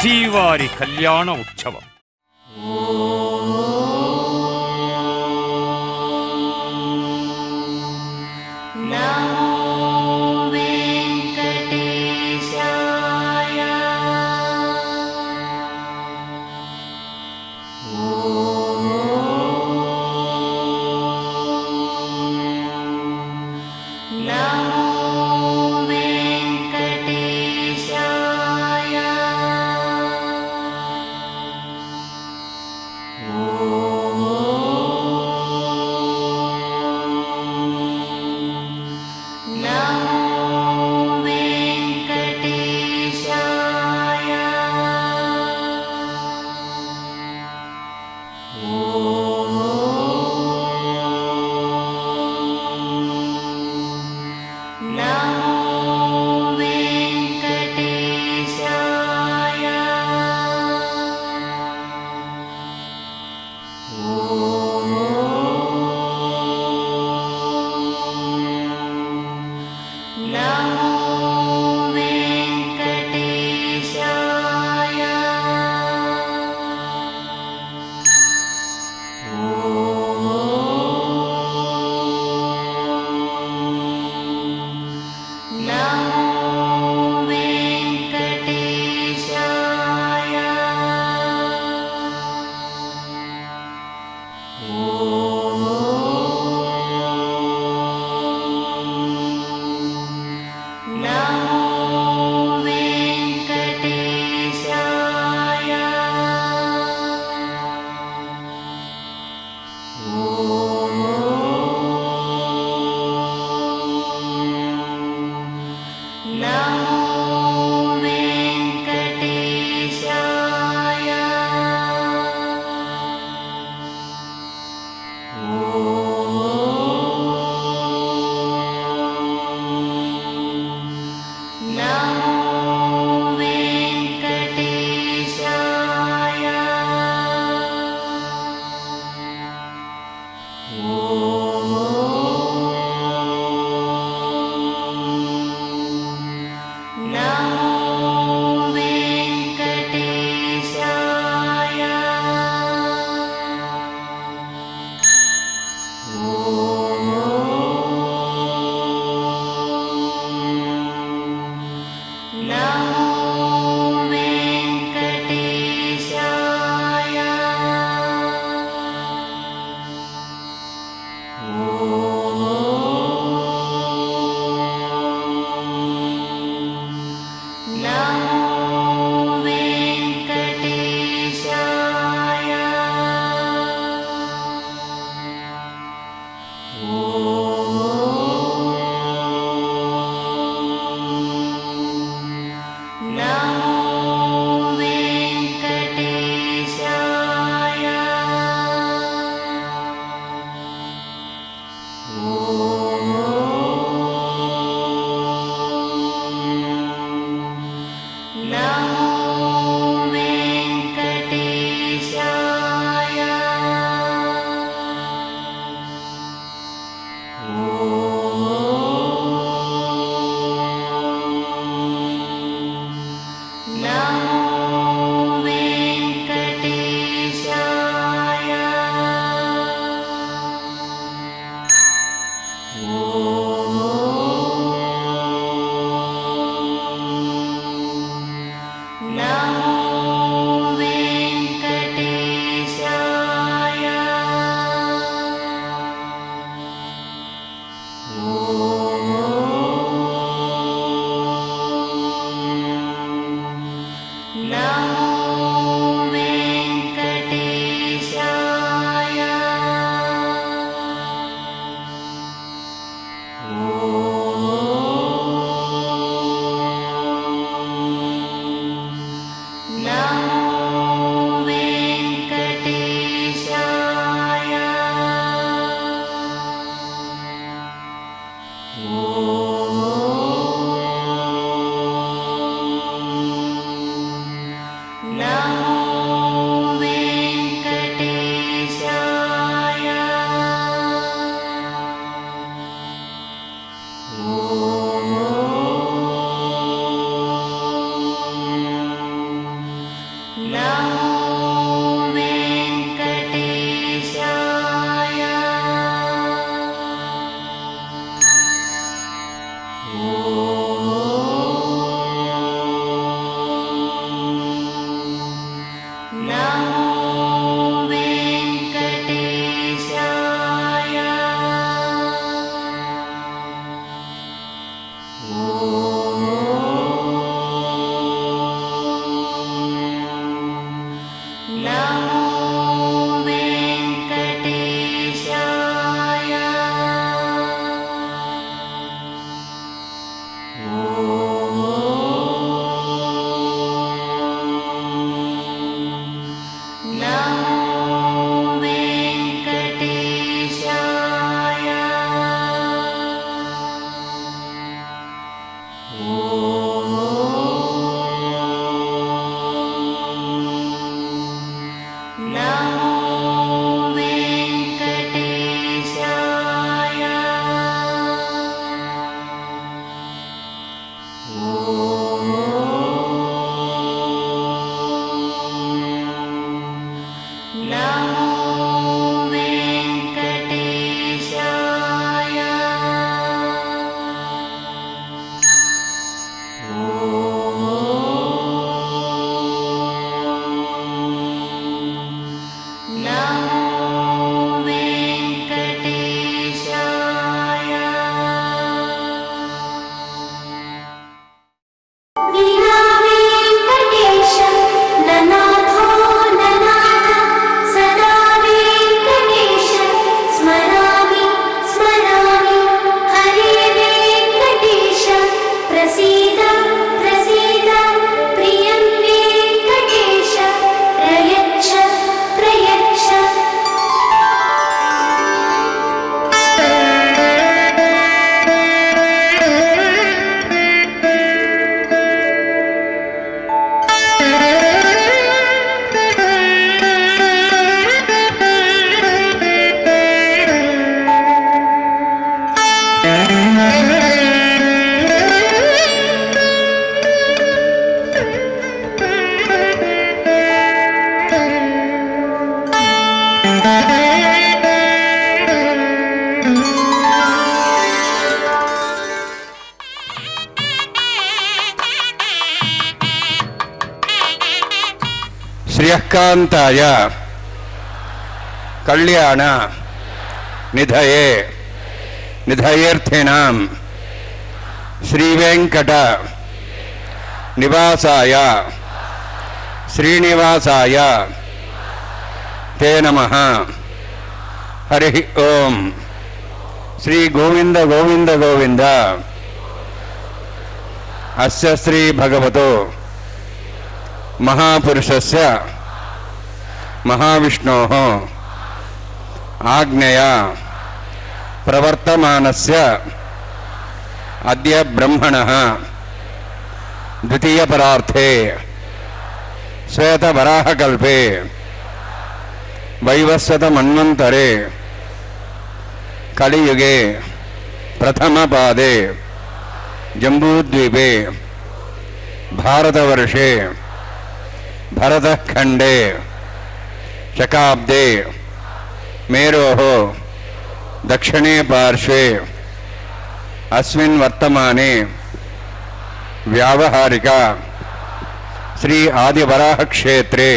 శ్రీవారి కళ్యాణ ఉత్సవం. శ్రియకాంతాయ కళ్యాణ నిధయే నిధయేర్థినాం శ్రీవేంకట నివాసాయ శ్రీనివాసాయ తే నమః. హరి ఓం. శ్రీ గోవింద గోవింద గోవింద. అస్య శ్రీ భగవతో మహాపురుషస్య మహావిష్ణోః ఆజ్ఞయా ప్రవర్తమానస్య అద్య బ్రహ్మణః ద్వితీయపరార్థే శ్వేతవరాహకల్పే వైవస్వతమన్వంతరే కలియుగే ప్రథమపాదే జంబూద్వీపే భారతవర్షే భరతఖండే శకాబ్దే మేరోః దక్షిణే పార్శ్వే అస్మిన్ వర్తమానే వ్యావహారిక శ్రీ ఆదివరాహ క్షేత్రే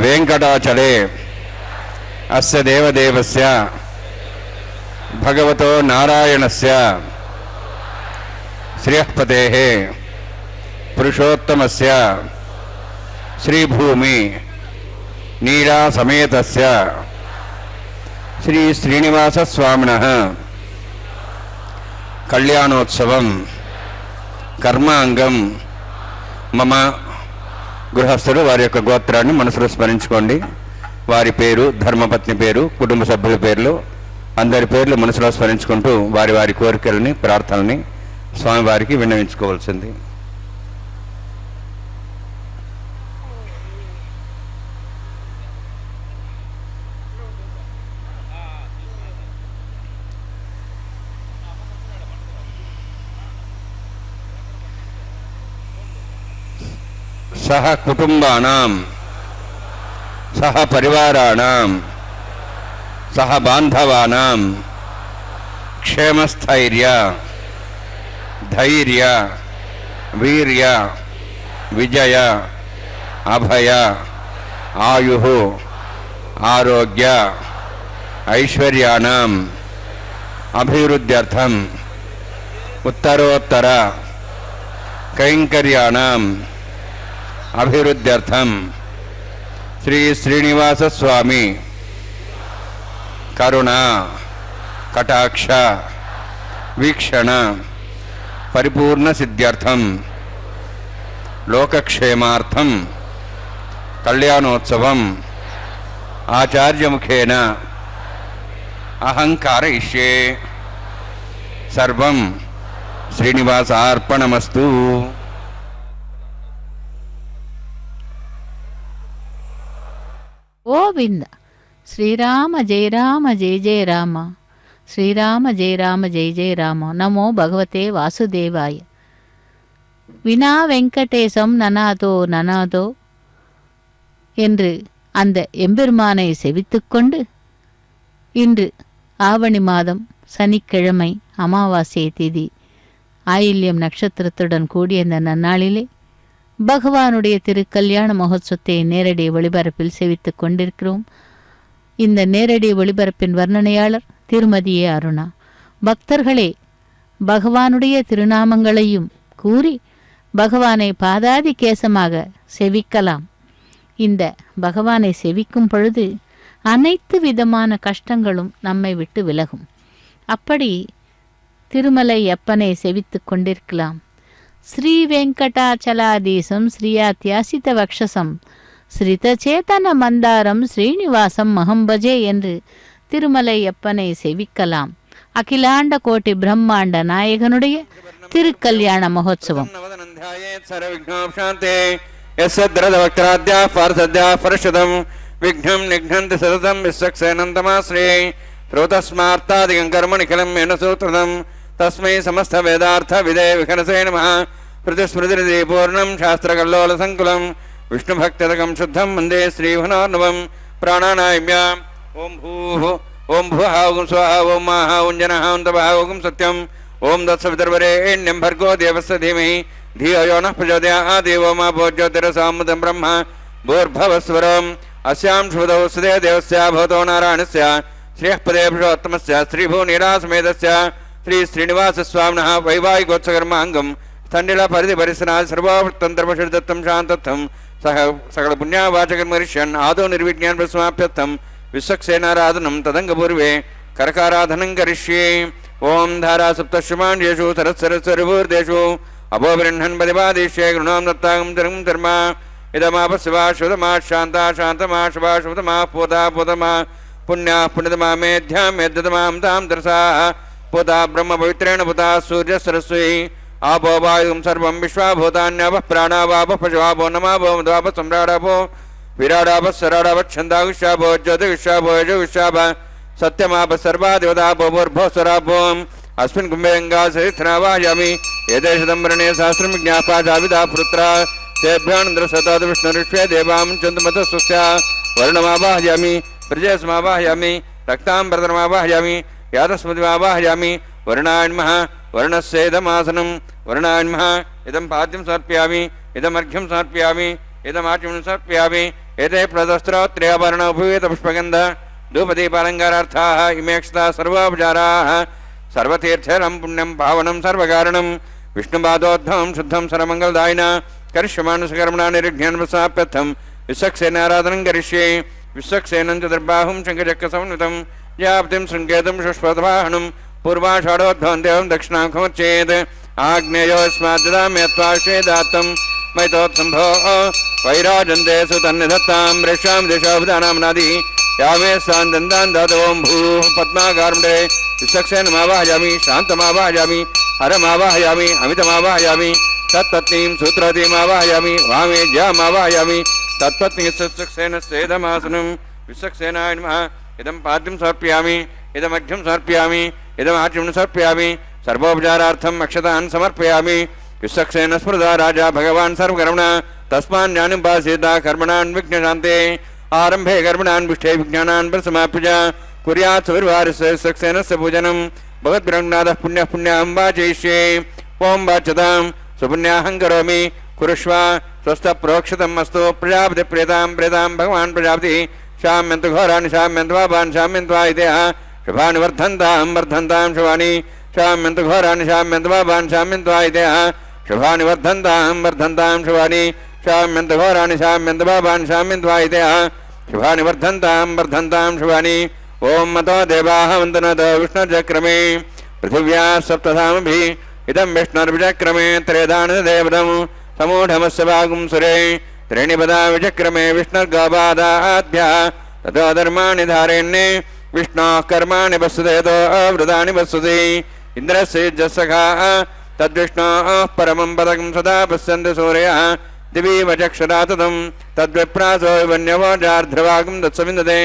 వెంకటాచలే అస్య దేవదేవస్య భగవతో నారాయణస్య శ్రియఃపతేః పురుషోత్తమస్య శ్రీభూమి నీడా సమేతస్య శ్రీ శ్రీనివాస స్వామినః కళ్యాణోత్సవం కర్మాంగం మమ. గృహస్థులు వారి యొక్క గోత్రాన్ని మనసులో స్మరించుకోండి. వారి పేరు, ధర్మపత్ని పేరు, కుటుంబ సభ్యుల పేర్లు, అందరి పేర్లు మనసులో స్మరించుకుంటూ వారి వారి కోరికలని, ప్రార్థనని స్వామివారికి విన్నవించుకోవాల్సింది. సహ కుటుంబానాం సహ పరివారాణాం సహ బాంధవానాం క్షేమస్థైర్య ధైర్య వీర్య విజయ అభయ ఆయుః ఆరోగ్య ఐశ్వర్యానాం అభివృద్ధ్యర్థం ఉత్తరోత్తర కైంకర్యాణం అభివృద్ధ్యర్థం శ్రీ శ్రీనివాస స్వామి కరుణ కటాక్ష వీక్షణ పరిపూర్ణ సిద్ధ్యర్థం లోకక్షేమార్థం కళ్యాణోత్సవం ఆచార్యముఖేన అహంకారయిష్యే. సర్వం శ్రీనివాసార్పణమస్తు. గోవింద. శ్రీరామ జయ రామ జయ జయ రామ, శ్రీరామ జయ రామ జయ జయ రామ. నమో భగవతే వాసుదేవాయ. வினா வெங்கடேசம் நனாதோ நனாதோ என்று அந்த எம்பெருமானை செவித்துக்கொண்டு, இன்று ஆவணி மாதம் சனிக்கிழமை அமாவாசை திதி ஆயில்யம் நட்சத்திரத்துடன் கூடிய இந்த நன்னாளிலே பகவானுடைய திருக்கல்யாண மகோத்சவத்தை நேரடி ஒளிபரப்பில் செவித்துக் கொண்டிருக்கிறோம். இந்த நேரடி ஒளிபரப்பின் வர்ணனையாளர் திருமதி ஏ. அருணா. பக்தர்களே, பகவானுடைய திருநாமங்களையும் கூறி பகவானை பாதாதி கேசமாக செவிக்கலாம். இந்த பகவானை செவிக்கும் பொழுது அனைத்து விதமான கஷ்டங்களும் நம்மை விட்டு விலகும். அப்படி திருமலை அப்பனை செவித்து கொண்டிருக்கலாம். ஸ்ரீ வெங்கடாச்சலாதீசம் ஸ்ரீயாத்யாசித வக்ஷசம் ஸ்ரிதச்சேதன மந்தாரம் ஸ்ரீனிவாசம் மகம்பஜே என்று திருமலை அப்பனை செவிக்கலாம். அகிலாண்ட கோட்டி பிரம்மாண்ட நாயகனுடைய திருக்கல்யாண மகோத்சவம். விக்னம் நிக்னந்தி சததம் விஸ்வக்சேனந்தமாஸ்ரே ஸ்ரோதஸ்மார்த்தாதிகம் கர்மணிகலம் என சூத்ரதம் தஸ்மை சமஸ்த வேதார்த்த விதே விகனசே நமः. பிரதிஸ்மிருதி பூர்ணம் சாஸ்திரகல்லோல சங்குலம் விஷ்ணுபக்ததகம் சுத்தம் வந்தே ஸ்ரீவனோர்ணவம். பிராணாநாயம்யா ஓம் பூஹ் ஓம் புவஹ ஓம் ஸ்வஹ ஓம் மஹ ஓம் ஜனஹ ஓம் தபஹ ஓம் சத்யம் ஓம் தத்சவிதர்வரேண்யம் भर्गो देवस्य धीमहि धियो यो नः प्रचोदयात्. देवो मा भोज्योतिरसामृतं ब्रह्म भूर्भुवस्वरम्. अस्यां शुभदौ सुदे देवस्य भवतो नारायणस्य श्रेयः पदे पुरुषोत्तमस्य श्रीभुवनीलासमेतस्य श्री श्रीनिवासस्वामिनः वैवाहिकोत्सकर्माङ्गं स्थण्डिलपरिधिपरिसरात् सर्वोत्तन्त्रपशुदत्तं शान्तत्वं सकलपुण्यावाचकर्मरिष्यन् आदौ निर्विज्ञान प्रसमाप्यर्थं विश्वक्सेनाराधनं तदङ्गपूर्वे करकाराधनं करिष्ये. ओम धारा सप्तशुमाण्येषु सरस्वरभूर्देषु अभोबृह्णन् पदिपादिष्ये गृणां दत्तागं धर्मं धर्म इदमापशिवा शुभमा शान्ता शान्तमा शुभा शुभतमा पोता पोतमा पुण्या पुण्यतमा मेध्यां मेध्यतमां तां दर्शाः पोता ब्रह्म पवित्रेण पुता सूर्य सरस्वती आपो वायुं सर्वं विश्वाभूतान्यापः प्राणावापः पशुवापो नमापो मध्वापः सम्राडापो विराडापः सराडापः छन्दागुष्यापो ज्योतिगुष्यापो यजुगुष्यापः सत्यमाप सर्वादिवदापो भूर्भुवस्वरापोम्. अस्मिन् कुम्भेऽङ्गा सहितनावाहयामि. एतेषदम्बरणे सहस्रं ज्ञापाजाविदा पुत्रा तेभ्यानन्द्रशताद् विष्णुरिष्वे देवां चन्द्रमतस्तुस्या. वर्णमावाहयामि, प्रजयसमावाहयामि, रक्ताम्बरधरमावाहयामि, यातस्मतिमावाहयामि. वर्णान्मः वर्णस्येदमासनं वर्णान्मः इदं पाद्यं समर्पयामि, इदमर्घ्यं समर्पयामि, इदमाच्यं समर्पयामि. एते प्रदस्त्रोत्रेयाभरण उपवीतपुष्पगन्ध धूपदीपालङ्कारार्थाः इमेक्षता सर्वोपचाराः. सर्वतीर्थेरं पुण्यं पावनं सर्वकारणं विष्णुपादोद्भवं शुद्धं सर्वमङ्गलदायिन करिष्यमानुषकर्मणा निर्विघ्नं प्रसाप्यर्थं विश्वक्सेनाराधनं करिष्ये. विश्वक्सेनं चतुर्बाहुं शङ्खचक्रसमन्वितं याप्तिं शृङ्गेतुं शुष्पदवाहनं पूर्वाषाढोद्भवं देवं दक्षिणामुखमर्चेत्. आग्नेयोस्माद्ददाम्यत्वाश्वेदात्तं मैतोत्सम्भो वैराजन्ते सुतन्निधत्तां वृक्षां दिशोभिधानाम्नादि यामे सान्दन्दान् दातवं भूः पद्माकारमुण्डे. विश्वक्सेनमावाहयामि, शान्तमावाहयामि, हरमावाहयामि, अमितमावाहयामि, तत्पत्नीं सूत्रवतीमावाहयामि, वामे ज्यामावाहयामि, तत्पत्नी विश्वक्सेनस्येदमासनं. विश्वक्सेनाय नमः. इदं पाद्यं समर्पयामि, इदमर्घ्यं समर्पयामि, इदमाच्यं समर्पयामि. सर्वोपचारार्थम् अक्षतान् समर्पयामि. विश्वक्सेन स्मृता राजा भगवान् सर्वकर्मणा तस्मान्यानि उपासीता कर्मणान् विघ्नशान्ते. आरंभे कर्मणान् विष्ठे विज्ञानान् प्रसमाप्य कुर्यात् सुविर्वारस्य विश्वक्सेनस्य पूजनं. भगवद्ब्रह्मनाथः पुण्यः पुण्यां वाचयिष्ये. ओं वाच्यतां सुपुण्याहं करोमि कुरुष्व स्वस्थ प्रोक्षतम् अस्तु. प्रजापति प्रेतां प्रेतां भगवान् प्रजापतिः शाम्यन्तु घोराणि शाम्यन्तु पापान् शाम्यन्त्वा इत्यः शुभानि वर्धन्तां वर्धन्तां शुभानि शाम्यन्तु घोराणि शाम्यन्तु पापान् शाम्यन्तु आयितेः शुभानि वर्धन्तां शुभानि शाम्यन्तु घोराणि शाम्यन्तु पापान् शाम्यन्तु आयितेः शुभानि वर्धन्तां शुभानि ओम मतो देवाः वन्दनतो विष्णुर्चक्रमे पृथिव्याः सप्तधामभिः इदं विष्णुर्विचक्रमे त्रेधानदेवदं समूढमस्य भागं सुरे त्रीणिपदा विचक्रमे विष्णुर्गोपादाभ्यः ततो धर्माणि धारयन्ने विष्णोः कर्माणि वसुदेतो अवृतानि वसुते इन्द्रस्य जसखाः तद्विष्णोः परमं पदकं सदा पश्यन्ति सूर्यः दिवि वचक्षरा ततं तद्विप्रासो वन्यवो जार्ध्रवागं दत्सविन्दते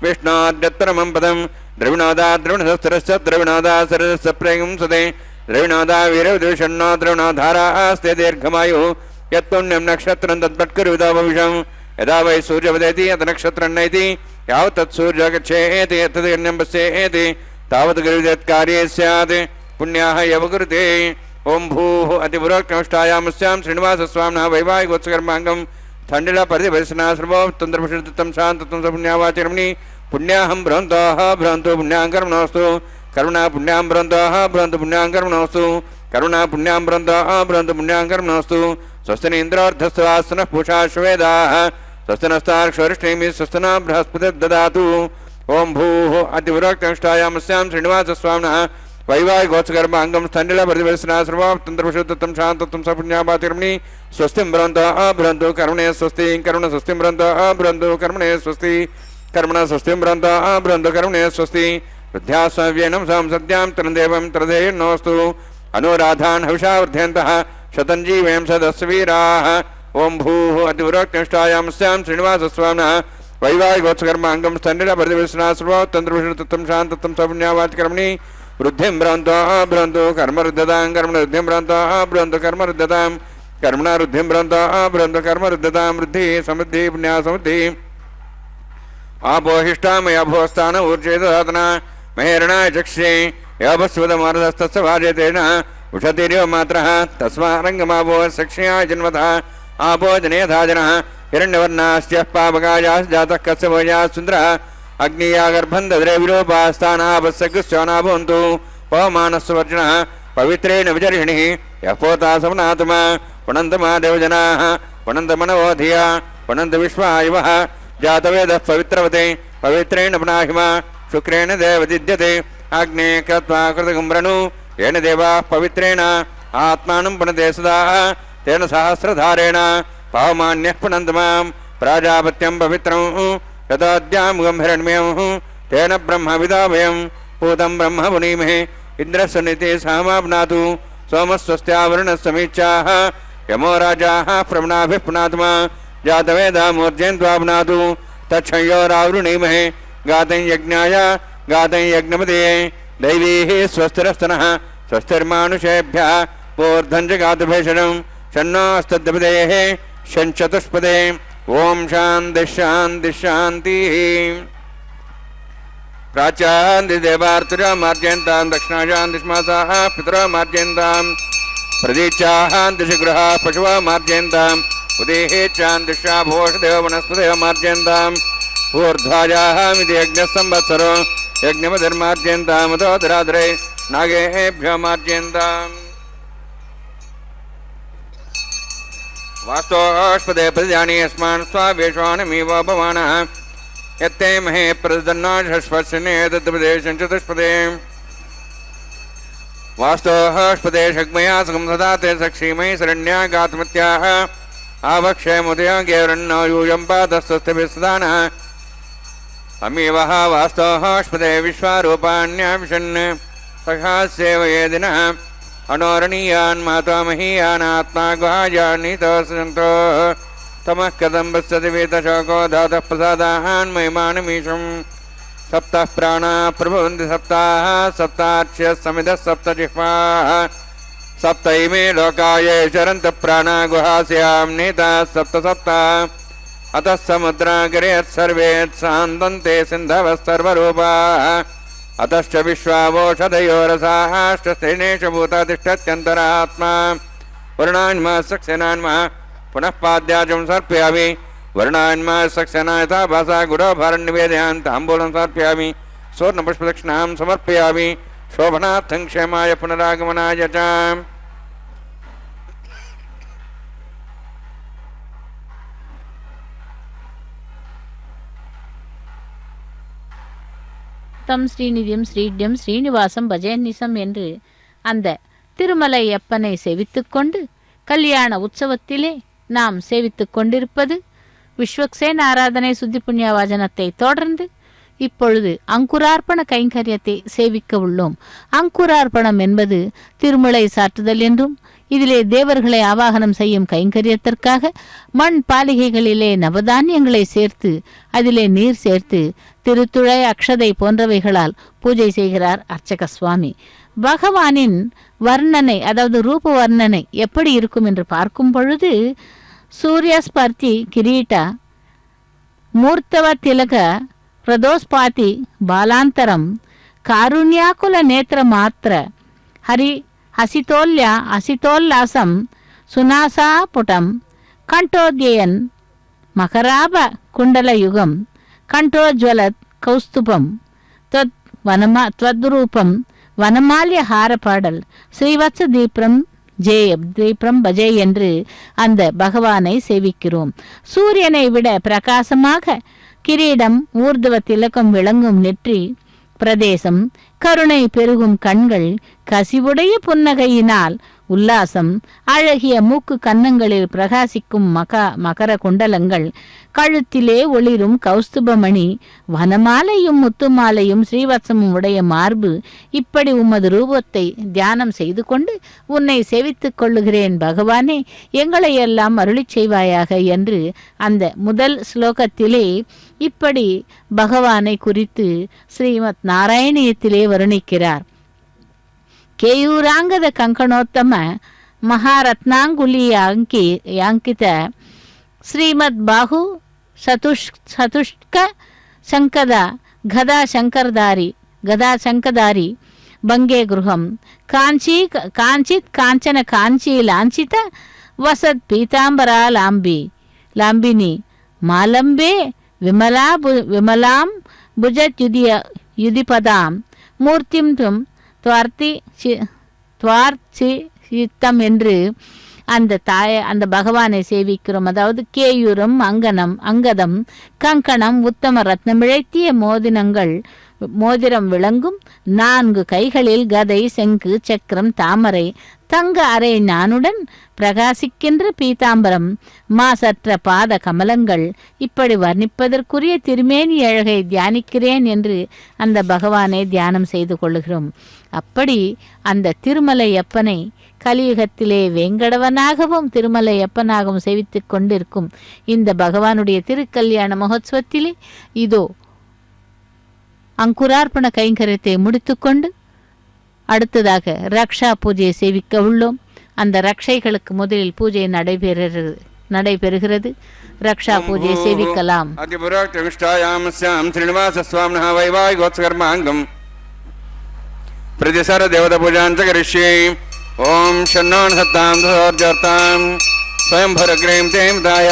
विष्णोद्यत्परमं पदं द्रविणोदा द्रविणशस्त्रस्य द्रविणोदा सरस्य प्रेगं सुते द्रविणोदा वीरविदुषण्णो द्रविणोधारास्ते दीर्घमायुः यत्पुण्यं नक्षत्रं तत्पट्करुविदो भविषं यदा वै सूर्यवदेति यत् नक्षत्रं नैति यावत् तत्सूर्यो गच्छेति यत्तदन्यं पश्येति तावत् गुरुविदेत्कार्ये स्यात् पुण्याः यव कुरुते ओं भूः अतिपुरोक्तमष्टायामस्यां श्रीनिवासस्वामिनः वैवाहिकोत्सकर्माङ्गं थण्डिला परिधिपरिसना सर्वो तन्द्रपुषितं शान्तत्वं सपुण्यावाचरमणि पुण्याहं भ्रवन्तोः भ्रवन्तु पुण्यां कर्मणोऽस्तु करुणा पुण्यां भ्रवन्तोः भ्रवन्तु पुण्यां कर्मणोऽस्तु करुणा पुण्यां भ्रवन्तोः भ्रवन्तु पुण्यां कर्मणोऽस्तु स्वस्ति इन्द्रोर्धस्वासनः पूषा श्वेदाः स्वस्ति नस्तार्क्ष्वरिष्णेमि स्वस्ति न बृहस्पतिर्ददातु ओं भूः अतिपुरोक्तमष्टायामस्यां श्रीनिवासस्वामिनः वैवाहिकोत्सकर्माङ्गं स्थण्डिला परिधिपरिसना सर्वो तन्द्रपुषितं शान्तत्वं सपुण्यावाचरमणि स्वस्तिं भ्रवन्तोः भ्रवन्तु कर्मणे स्वस्ति करुण स्वस्तिं भ्रवन्तोः भ्रवन्तु कर्मणे स्वस्ति कर्मण स्वस्तिं भ्रवन्तोः भ्रवन्तु कर्मणे स्वस्ति वृद्ध्यास्वेनं संसद्यां तरदेवं तरधेयन्नोऽस्तु अनुराधान् हविषा वर्धयन्तः शतं जीवेम सदस्वीराः ओं भूः अतिपुरोक्तमष्टायामस्यां श्रीनिवासस्वामिनः वैवाहिकोत्सकर्माङ्गं स्थण्डिला परिधिपरिसना सर्वो तन्द्रपुषितं शान्तत्वं सपुण्यावाचरमणि वृद्धिं भ्रवन्तोः भ्रवन्तु कर्मरुद्धतां कर्मणवृद्धिं भ्रवन्तोः भ्रवन्तु कर्मरुद्धतां कर्मणारुद्धिं भ्रवन्तोः भ्रवन्तु कर्मरुद्धतां वृद्धिः समृद्धिः पुण्या समृद्धिः आपोहिष्ठा मया भोस्तान ऊर्जेदधातना महेरणाय चक्षे योभस्वदमारदस्तस्य भार्यतेन उषतिर्यो मात्रः तस्मारङ्गमाभो सक्ष्याय जन्मतः आपो जनेधा जनः हिरण्यवर्णास्त्यः पापकायाः जातः कस्य भोजाः सुन्दरः अग्निया गर्भं दद्रे विलोपास्तानापस्सकृश्चोना भवन्तु पवमानस्वर्जनः पवित्रेण विजर्हिणिः यः पोता समनात्मा पुनन्तमा देवजनाः पुनन्तमनवो धिया पुनन्त विश्वायुवः जातवेदः पवित्रवते पवित्रेण पुनाहिमा शुक्रेण देवदिद्यते अग्ने कृत्वा कृतगुम्रणु येन देवाः पवित्रेण आत्मानं पुनते सदा तेन सहस्रधारेण पावमान्यः पुनन्तमां प्राजापत्यं पवित्रं यतोऽद्यां गम्भीरण्यं तेन ब्रह्मविदावयं पूतं ब्रह्म पुनीमहे इन्द्रस्य नीते सहमाप्नातु सोमस्वस्त्यावरुणस्समीक्षाः यमो राजाः प्रवणाभिः पुनात्मा जातवेदा मूर्जयन्त्वाप्नातु तच्छयोरावृणीमहे गातं यज्ञाय गातं यज्ञपदे दैवीः स्वस्तिरस्तनः स्वस्तिर्मानुषेभ्यः पूर्धं च गातुभेषणं षण्णोऽस्तद्विपदेः षण्चतुष्पदे ओम शांति शांति शांति प्राचान्ति देवार्तुरा मार्जयन्तां दक्षिणायां दिश्मासाः पितरो मार्जयन्तां प्रदीक्षाः दिशगृहाः पशवः मार्जयन्तां उदेः चान्दिशा भोषदेव वनस्पतयः मार्जयन्तां ऊर्ध्वाजाः मिति यज्ञः संवत्सरो यज्ञपतिर्मार्जयन्तां मदोदरादरे नागेभ्यो मार्जयन्ताम् वास्तोष्पदे प्रतिजानी अस्मान् स्वावेश्वानमीव भवानः यत्ते महे प्रदन्नाशस्वस्यने दत्तपदेशं चतुष्पदे वास्तोष्पदे शग्मया सुखं सदा ते सक्षीमयि शरण्या गातमत्याः आवक्षयमुदया गेवरन्नो यूयं पातस्तस्तिभिः सदानः अमीवः वास्तोष्पदे विश्वारूपाण्याविशन् सखास्येवयेदिनः अनोरणीयान् मातामहीयान् आत्मा गुहायान्नितोऽसन्तो तमः कथं पश्यति वीतशोको धातः प्रसादान् महिमानमीशं सप्तः प्राणाः प्रभवन्ति सप्ताः सप्तार्च्यः समिधः सप्तजिह्वाः सप्त इमे लोकाय चरन्तः प्राणा गुहास्यां नीताः सप्त सप्त अतः समुद्रागिरेत् सर्वेत् सान्दन्ते सिन्धवः सर्वरूपाः अतश्च विश्वावोषधयो रसाश्चस्त्रीणेषु भूतातिष्ठत्यन्तरात्मा वर्णान्मा सक्सेनान्मा पुनः पाद्याजं सर्पयामि वर्णान्मा सक्सेना यथा भासा गुडोभारं निवेदयामि ताम्बूलं समर्पयामि स्वर्णपुष्पदक्षिणां समर्पयामि शोभनार्थं क्षेमाय पुनरागमनाय च தம் ஸ்ரீநிதியம் ஸ்ரீட்யம் ஸ்ரீனிவாசம் பஜேநிசம் என்று அந்த திருமலை அப்பனை சேவித்துக்கொண்டு கல்யாண உற்சவத்திலே நாம் சேவித்துக் கொண்டிருப்பது விஸ்வக்சேன ஆராதனை சுத்தி புண்ணியவாஜனத்தை தொடர்ந்து இப்பொழுது அங்குரார்ப்பண கைங்கரியத்தை சேவிக்க உள்ளோம். அங்குரார்ப்பணம் என்பது திருமலை சாற்றுதல் என்றும் இதிலே தேவர்களை ஆவாகனம் செய்யும் கைங்கரியத்திற்காக மண் பாலிகைகளிலே நவதானியங்களை சேர்த்து அதிலே நீர் சேர்த்து திருத்துழை அக்ஷதை போன்றவைகளால் பூஜை செய்கிறார் அர்ச்சக சுவாமி. பகவானின் வர்ணனை அதாவது ரூப வர்ணனை எப்படி இருக்கும் என்று பார்க்கும் பொழுது சூரியஸ்பர்த்தி கிரீட்ட மூர்த்தவ திலக பிரதோஸ்பாதி பாலாந்தரம் காருண்யாக்குல நேத்திர மாத்திர ஹரி ಹಸಿತೋಲ್ಲಾಸಂ ಸುನಾಸಾಪುಟಂ ಕಂಠೋದ್ಯಯನ್ ಮಕರಾಭ ಕುಂಡಲಯುಗಂ ಕಂಠೋಜ್ವಲತ್ ಕೌಸ್ತುಭಂ ತ್ವದ್ರೂಪಂ வனமாலிய ஹாரப்பாடல் ஸ்ரீவத்ச தீப்ரம் பஜே என்று அந்த பகவானை சேவிக்கிறோம். சூரியனை விட பிரகாசமாக கிரீடம் ஊர்துவ திலகம் விளங்கும் நெற்றி பிரதேசம் கருணை பெருகும் கண்கள் கசிவுடைய புன்னகையினால் உல்லாசம் அழகிய மூக்கு கன்னங்களில் பிரகாசிக்கும் மகர குண்டலங்கள் கழுத்திலே ஒளிரும் கௌஸ்துபமணி வனமாலையும் முத்துமாலையும் ஸ்ரீவத்சமும் உடைய மார்பு இப்படி உமது ரூபத்தை தியானம் செய்து கொண்டு உன்னை சேவித்துக் கொள்ளுகிறேன் பகவானே, எங்களை எல்லாம் அருளிச் செய்வாயாக என்று அந்த முதல் ஸ்லோகத்திலே இப்படி பகவானை குறித்து ஸ்ரீமத் நாராயணியத்திலே வர்ணிக்கிறார். ಕೇಯೂರಾಂಗದ ಕಂಕಣೋತ್ತಮ ಮಹಾರತ್ನಾಂಗುಲಿಯಾಂಕಿತ ಶ್ರೀಮದ್ ಬಾಹು ಸತುಷ್ಕ ಶಂಕದ ಗದಾ ಶಂಕದಾರಿ ಬಂಗೆ ಗೃಹಂ ಕಾಂಚಿತ್ ಕಾಂಚನ ಕಾಂಚಿ ಲಾಂಛಿತ ವಸತ್ ಪೀತಾಂಬರಾ ಲಾಂಬಿನಿ ಮಾಲಂಬೆ ವಿಮಲಾಂ ಭುಜತ್ಯುದಿಪದಾಂ ಮೂರ್ತಿಂ துவார்ச்சித்தம் என்று அந்த பகவானை சேவிக்கிறோம். அதாவது கேயூரம் அங்கதம் கங்கணம் உத்தம ரத்னமிழைத்திய மோதிரம் விளங்கும் 4 கைகளில் கதை செங்கு சக்கரம் தாமரை தங்க அரை நானுடன் பிரகாசிக்கின்ற பீதாம்பரம் மாசற்ற பாத கமலங்கள் இப்படி வர்ணிப்பதற்குரிய திருமேனி அழகை தியானிக்கிறேன் என்று அந்த பகவானை தியானம் செய்து கொள்கிறோம். அப்படி அந்த திருமலை அப்பனை கலியுகத்திலே வேங்கடவனாகவும் திருமலை அப்பனாகவும் சேவித்துக் கொண்டிருக்கும் இந்த பகவானுடைய திருக்கல்யாண மகோத்சவத்திலே இதோ அங்குரார்ப்பண கைங்கரியத்தை முடித்துக்கொண்டு அடுத்ததாக ரக்ஷா பூஜையை சேவிக்க உள்ளோம். அந்த ரக்ஷைகளுக்கு முதலில் பூஜை நடைபெறுகிறது. ரக்ஷா பூஜையை சேவிக்கலாம். பிரதிசர தேவத பூஜாஞ்ச கரிஷ்யே. ஓம் ஷண்ணான் சத்தாம் தோர்ஜர்த்தாம் ஸ்வயம்பரக்ரீம் தேவதாய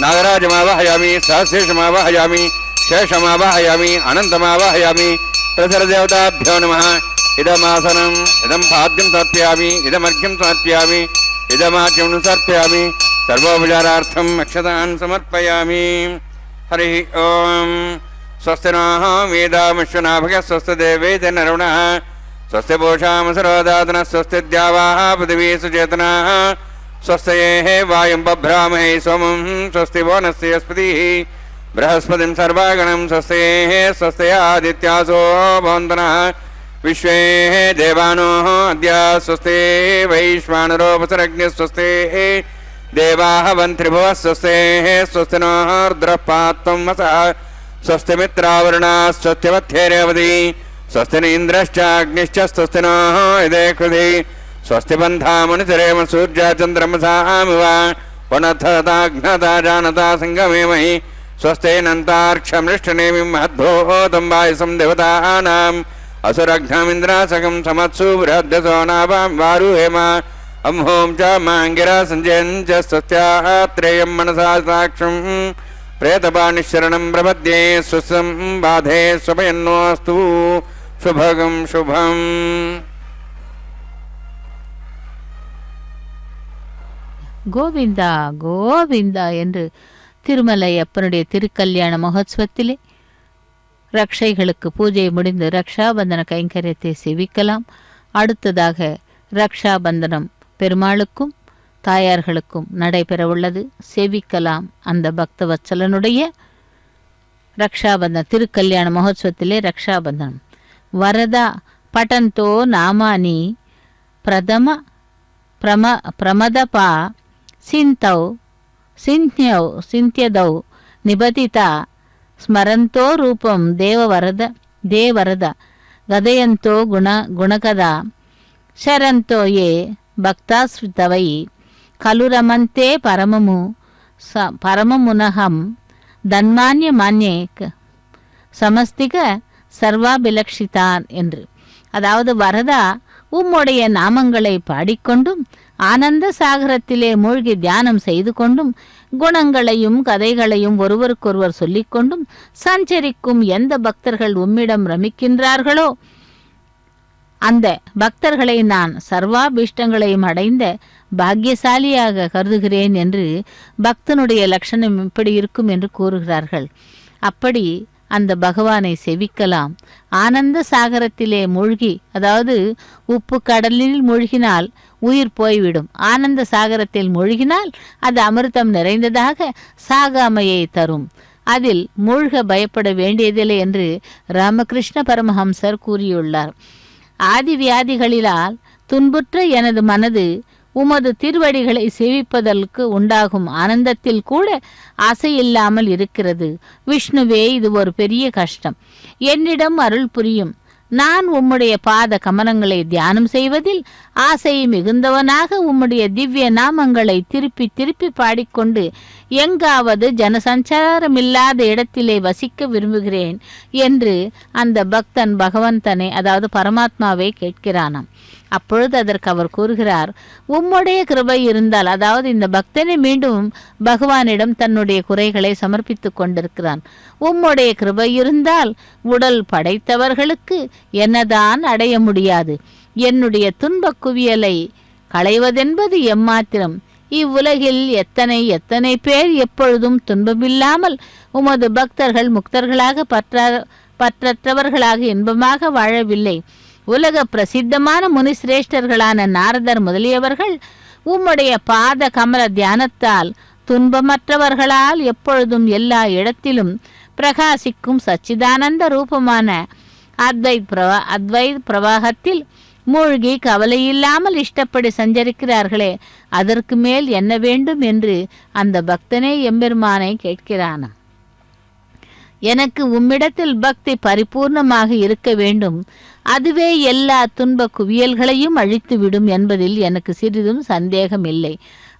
நாகராஜமாவாஹயாமி சஹஸ்ரேஷமாவாஹயாமி शेषमावाहयामि अनन्तमावाहयामि प्रसरदेवताभ्यो नमः. इदमासनम् इदं पाद्यं समर्पयामि इदमर्घ्यं समर्पयामि इदमाद्यं समर्पयामि सर्वोपचारार्थम् अक्षतान् समर्पयामि. हरिः ओम्. स्वस्ति नः वेदामश्वनाभगः स्वस्ति देवेति नरुणः स्वस्ति पूषामसरोदातनः स्वस्ति द्यावाः पृथिवी सुचेतनाः स्वस्त्येः वायुं बभ्रामहे सोमं स्वस्ति वो नस्ति अस्पतिः बृहस्पतिं सर्वागणं स्वस्तेः स्वस्त्यादित्यासो भवन्तनः विश्वे देवानोः अद्य स्वस्ते वैश्वानरोपसरग्निः स्वस्तेः देवाः वन्त्रिभुवः स्वस्तेः स्वस्ति नः रुद्रः पात्वं वसः स्वस्ति मित्रावरुणाः स्वस्तिमध्येरेवति स्वस्ति नीन्द्रश्च अग्निश्च स्वस्ति नः यदे कृधि स्वस्ति बन्धामनुचरेम सूर्यचन्द्रमसामिव पुनथताघ्नता जानता सङ्गमेमहि स्वस्तेनन्तार्क्षमृष्टनेमिं महद्भूतं वायुसं देवतानाम् असुरघ्नमिन्द्रासकं समत्सु बृहद्यसो नाभां वारुहेम अम्हों च माङ्गिरा सञ्जयं च स्वस्त्यात्रेयं मनसा साक्षं प्रेतपाणिशरणं प्रपद्ये स्वस्तं बाधे स्वपयन्नोऽस्तु சுபகம் சுபம். கோவிந்தா கோவிந்தா என்று திருமலை அப்பனுடைய திருக்கல்யாண மகோத்சவத்திலே ரக்ஷைகளுக்கு பூஜை முடிந்து ரக்ஷாபந்தன கைங்கரியத்தை சேவிக்கலாம். அடுத்ததாக ரக்ஷாபந்தனம் பெருமாளுக்கும் தாயார்களுக்கும் நடைபெற உள்ளது. சேவிக்கலாம் அந்த பக்தவத்சலனுடைய ரக்ஷாபந்தன திருக்கல்யாண மகோத்சவத்திலே ரக்ஷாபந்தனம். வரதா பட்டந்தோ நாமானி பிரதம பிரமதபா சிந்தௌ சிந்தியதௌ நிபதிதா ஸ்மரந்தோ ரூபம் தேவரத கதயந்தோ குணகதா ಶರಂತೋ ಯೇ ಭಕ್ತಾಶ್ರಿತವೈ ಕಲುರಮಂತೆ ಪರಮಮುನಹಂ தன்மான்ய மான்யே சமஸ்திக சர்வாபிலக்ஷிதான் என்று. அதாவது வரதா, உம்முடைய நாமங்களை பாடிக்கொண்டும் ஆனந்த சாகரத்திலே மூழ்கி தியானம் செய்து கொண்டும் குணங்களையும் கதைகளையும் ஒருவருக்கொருவர் சொல்லிக்கொண்டும் சஞ்சரிக்கும் எந்த பக்தர்கள் உம்மிடம் ரமிக்கின்றார்களோ அந்த பக்தர்களை நான் சர்வாபீஷ்டங்களையும் அடைந்த பாக்கியசாலியாக கருதுகிறேன் என்று பக்தனுடைய லட்சணம் இப்படி இருக்கும் என்று கூறுகிறார்கள். அப்படி அந்த பகவானை செவிக்கலாம். ஆனந்த சாகரத்திலே மூழ்கி, அதாவது உப்பு கடலில் மூழ்கினால் உயிர் போய்விடும், ஆனந்த சாகரத்தில் மூழ்கினால் அது அமிர்தம் நிறைந்ததாக சாகாமையை தரும், அதில் மூழ்க பயப்பட வேண்டியதில்லை என்று ராமகிருஷ்ண பரமஹம்சர் கூறியுள்ளார். ஆதி வியாதிகளிலால் துன்புற்ற எனது மனது உமது திருவடிகளை சேவிப்பதற்கு உண்டாகும் ஆனந்தத்தில் கூட ஆசையில்லாமல் இருக்கிறது. விஷ்ணுவே, இது ஒரு பெரிய கஷ்டம். என்னிடம் அருள் புரியும். நான் உம்முடைய பாத கமலங்களை தியானம் செய்வதில் ஆசை மிகுந்தவனாக உம்முடைய திவ்ய நாமங்களை திருப்பி திருப்பி பாடிக்கொண்டு எங்காவது ஜனசஞ்சாரமில்லாத இடத்திலே வசிக்க விரும்புகிறேன் என்று அந்த பக்தன் பகவந்தனை, அதாவது பரமாத்மாவை கேட்கிறானாம். அப்பொழுது அதற்கு அவர் கூறுகிறார், உம்முடைய கிருபை இருந்தால், அதாவது இந்த பக்தனை மீண்டும் பகவானிடம் தன்னுடைய குறைகளை சமர்ப்பித்துக் கொண்டிருக்கிறான். உம்முடைய கிருபை இருந்தால் உடல் படைத்தவர்களுக்கு என்னதான் அடைய முடியாது. என்னுடைய துன்பக் குவியலை களைவதென்பது எம்மாத்திரம். இவ்வுலகில் எத்தனை எத்தனை பேர் எப்பொழுதும் துன்பமில்லாமல் உமது பக்தர்கள் முக்தர்களாக பற்றற்றவர்களாக இன்பமாக வாழவில்லை. உலக பிரசித்தமான முனிசிரேஷ்டர்களான நாரதர் முதலியவர்கள் உம்முடைய பாத கமல தியானத்தால் துன்பமற்றவர்களால் எப்பொழுதும் எல்லா இடத்திலும் பிரகாசிக்கும் சச்சிதானந்த ரூபமான அத்வைத் பிரவாகத்தில் மூழ்கி கவலையில்லாமல் இஷ்டப்படி சஞ்சரிக்கிறார்களே, அதற்கு மேல் என்ன வேண்டும் என்று அந்த பக்தனே எம்பெருமானை கேட்கிறான். எனக்கு உம்மிடத்தில் பக்தி பரிபூர்ணமாக இருக்க வேண்டும். அதுவே எல்லா துன்ப குவியல்களையும் அழித்துவிடும் என்பதில் எனக்கு சிறிதும் சந்தேகம் இல்லை.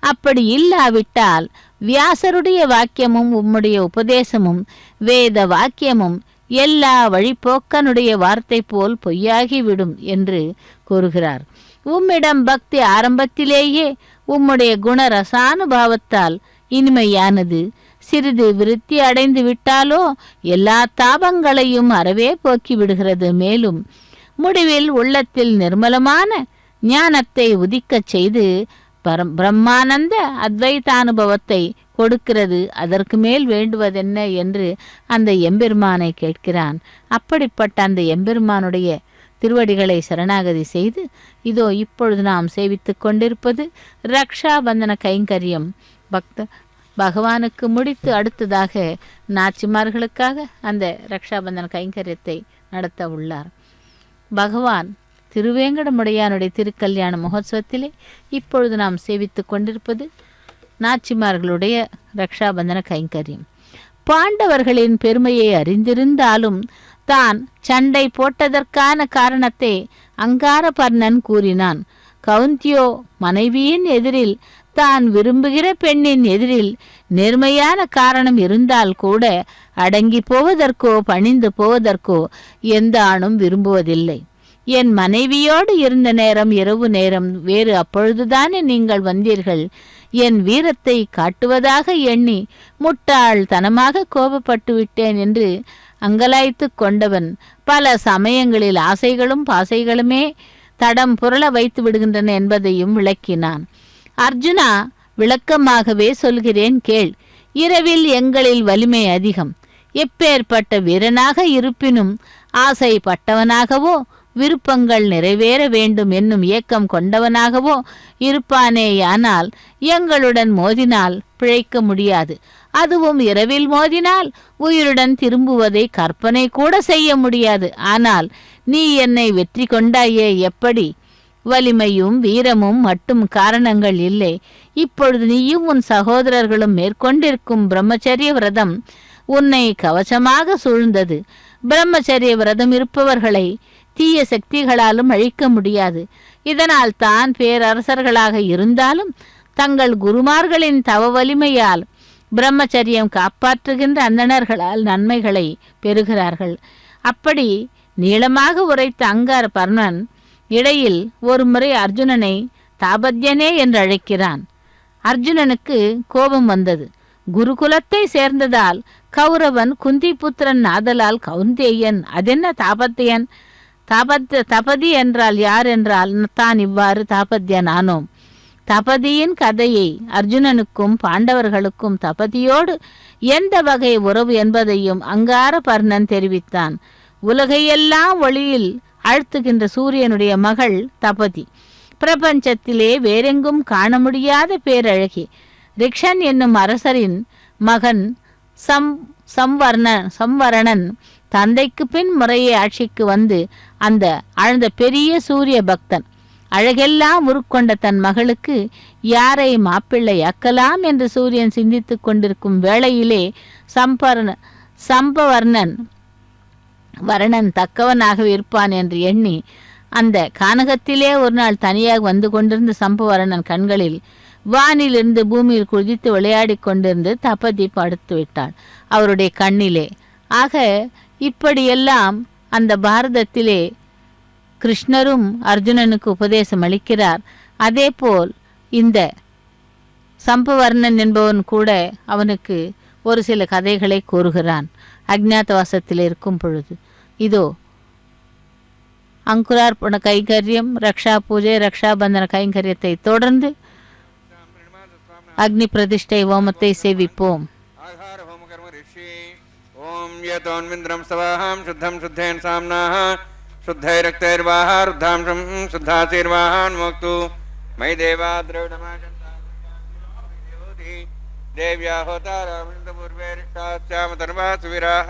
அப்படி இல்லாவிட்டால் வியாசருடைய வாக்கியமும் உம்முடைய உபதேசமும் வேத வாக்கியமும் எல்லா வழிபோக்கனுடைய வார்த்தை போல் பொய்யாகிவிடும் என்று கூறுகிறார். உம்மிடம் பக்தி ஆரம்பத்திலேயே உம்முடைய குண ரசானுபாவத்தால் இனிமையானது. சிறிது விருத்தி அடைந்து விட்டாலோ எல்லா தாபங்களையும் அறவே போக்கி விடுகிறது. மேலும் முடிவில் உள்ளத்தில் நிர்மலமான ஞானத்தை உதிக்கச் செய்து பிரம்மானந்த அத்வைதானுபவத்தை கொடுக்கிறது. அதற்கு மேல் வேண்டுவதென்ன என்று அந்த எம்பெருமானை கேட்கிறான். அப்படிப்பட்ட அந்த எம்பெருமானுடைய திருவடிகளை சரணாகதி செய்து இதோ இப்பொழுது நாம் சேவித்து கொண்டிருப்பது ரக்ஷாபந்தன கைங்கரியம். பகவானுக்கு முடித்து அடுத்ததாக நாச்சிமார்களுக்காக அந்த ரக்ஷாபந்தன கைங்கரியத்தை நடத்த உள்ளார். பகவான் திருவேங்கடமுடையானுடைய திருக்கல்யாண மகோத்சவத்திலே இப்பொழுது நாம் சேவித்து கொண்டிருப்பது நாச்சிமார்களுடைய ரக்ஷாபந்தன கைங்கரியம். பாண்டவர்களின் பெருமையை அறிந்திருந்தாலும் தான் சண்டை போட்டதற்கான காரணத்தை அங்காரபர்ணன் கூறினான். கௌந்தியோ மனைவியின் எதிரில் தான் விரும்புகிற பெண்ணின் எதிரில் நேர்மையான காரணம் இருந்தால் கூட அடங்கி போவதற்கோ பணிந்து போவதற்கோ எந்த ஆணும் விரும்புவதில்லை. என் மனைவியோடு இருந்த நேரம் இரவு நேரம் வேறு, அப்பொழுதுதானே நீங்கள் வந்தீர்கள். என் வீரத்தை காட்டுவதாக எண்ணி முட்டாள்தனமாக கோபப்பட்டு விட்டேன் என்று அங்கலாய்த்து கொண்டவன். பல சமயங்களில் ஆசைகளும் பாசைகளுமே தடம் புரள வைத்து விடுகின்றன என்பதையும் விளக்கினான். அர்ஜுனா, விளக்கமாகவே சொல்கிறேன் கேள். இரவில் எங்களில் வலிமை அதிகம். எப்பேற்பட்ட வீரனாக இருப்பினும் ஆசைப்பட்டவனாகவோ விருப்பங்கள் நிறைவேற வேண்டும் என்னும் ஏக்கம் கொண்டவனாகவோ இருப்பானேயானால் எங்களுடன் மோதினால் பிழைக்க முடியாது. அதுவும் இரவில் மோதினால் உயிருடன் திரும்புவதை கற்பனை கூட செய்ய முடியாது. ஆனால் நீ என்னை வெற்றி கொண்டாயே எப்படி? வலிமையும் வீரமும் மட்டும் காரணங்கள் இல்லை. இப்பொழுது நீயும் உன் சகோதரர்களும் மேற்கொண்டிருக்கும் பிரம்மச்சரிய விரதம் உன்னை கவசமாக சூழ்ந்தது. பிரம்மச்சரிய விரதம் இருப்பவர்களை தீய சக்திகளாலும் அழிக்க முடியாது. இதனால் தான் பேரரசர்களாக இருந்தாலும் தங்கள் குருமார்களின் தவ வலிமையால் பிரம்மச்சரியம் காப்பாற்றுகின்ற அந்தணர்களால் நன்மைகளை பெறுகிறார்கள். அப்படி நீளமாக உரைத்த அங்கார பர்ணன் இடையில் ஒரு முறை அர்ஜுனனை தாபத்யனே என்று அழைக்கிறான். அர்ஜுனனுக்கு கோபம் வந்தது. குருகுலத்தை சேர்ந்ததால் கௌரவன் குந்தி புத்திரன் ஆதலால் கௌந்தேயன், அதென்ன தாபத்யன்? தபதி என்றால் யார் என்றால் தான் இவ்வாறு தாபத்யன் ஆனோம். தபதியின் கதையை அர்ஜுனனுக்கும் பாண்டவர்களுக்கும் தபதியோடு எந்த வகை உறவு என்பதையும் அங்கார பர்ணன் தெரிவித்தான். உலகையெல்லாம் ஒளியில் அழுத்துகின்ற சூரியனுடைய மகள் தபதி. பிரபஞ்சத்திலே வேறெங்கும் காண முடியாத பேரழகி. ரிக்ஷன் என்னும் அரசரின் மகன் சம்வரணன் தந்தைக்கு பின் முறையே ஆட்சிக்கு வந்து அந்த ஆழ்ந்த பெரிய சூரிய பக்தன். அழகெல்லாம் உருக்கொண்ட தன் மகளுக்கு யாரை மாப்பிள்ளையாக்கலாம் என்று சூரியன் சிந்தித்து கொண்டிருக்கும் வேளையிலே வரணன் தக்கவனாக இருப்பான் என்று எண்ணி அந்த கானகத்திலே ஒரு நாள் தனியாக வந்து கொண்டிருந்த சம்பவரணன் கண்களில் வானிலிருந்து பூமியில் குதித்து விளையாடி கொண்டிருந்து தபதி படுத்து விட்டாள் அவருடைய கண்ணிலே. ஆக இப்படியெல்லாம் அந்த பாரதத்திலே கிருஷ்ணரும் அர்ஜுனனுக்கு உபதேசம் அளிக்கிறார். அதேபோல் இந்த சம்பவர்ணன் என்பவன் கூட அவனுக்கு ஒரு சில கதைகளை கூறுகிறான் அஜ்ஞாதவாசத்தில் இருக்கும் பொழுது. இதோ அங்குரார்ப்பண கைங்கரியம், ரக்ஷா பூஜை, ரக்ஷாபந்தன கைங்கரியத்தை தொடர்ந்து அக்னி பிரதிஷ்டை ஹோமத்தை சேவிப்போம். ஓம் யதோன்விந்திரம் சவாஹாம் சுத்தம் சுத்தேன் சாம்னாஹ शुद्धै रक्तैर्वाह रुद्धांशं शुद्धाशीर्वाहान् मोक्तु मयि देवा द्रविडमाचन्ति देव्या होतारामृतपूर्वैरिष्टास्याम तन्वा सुविराः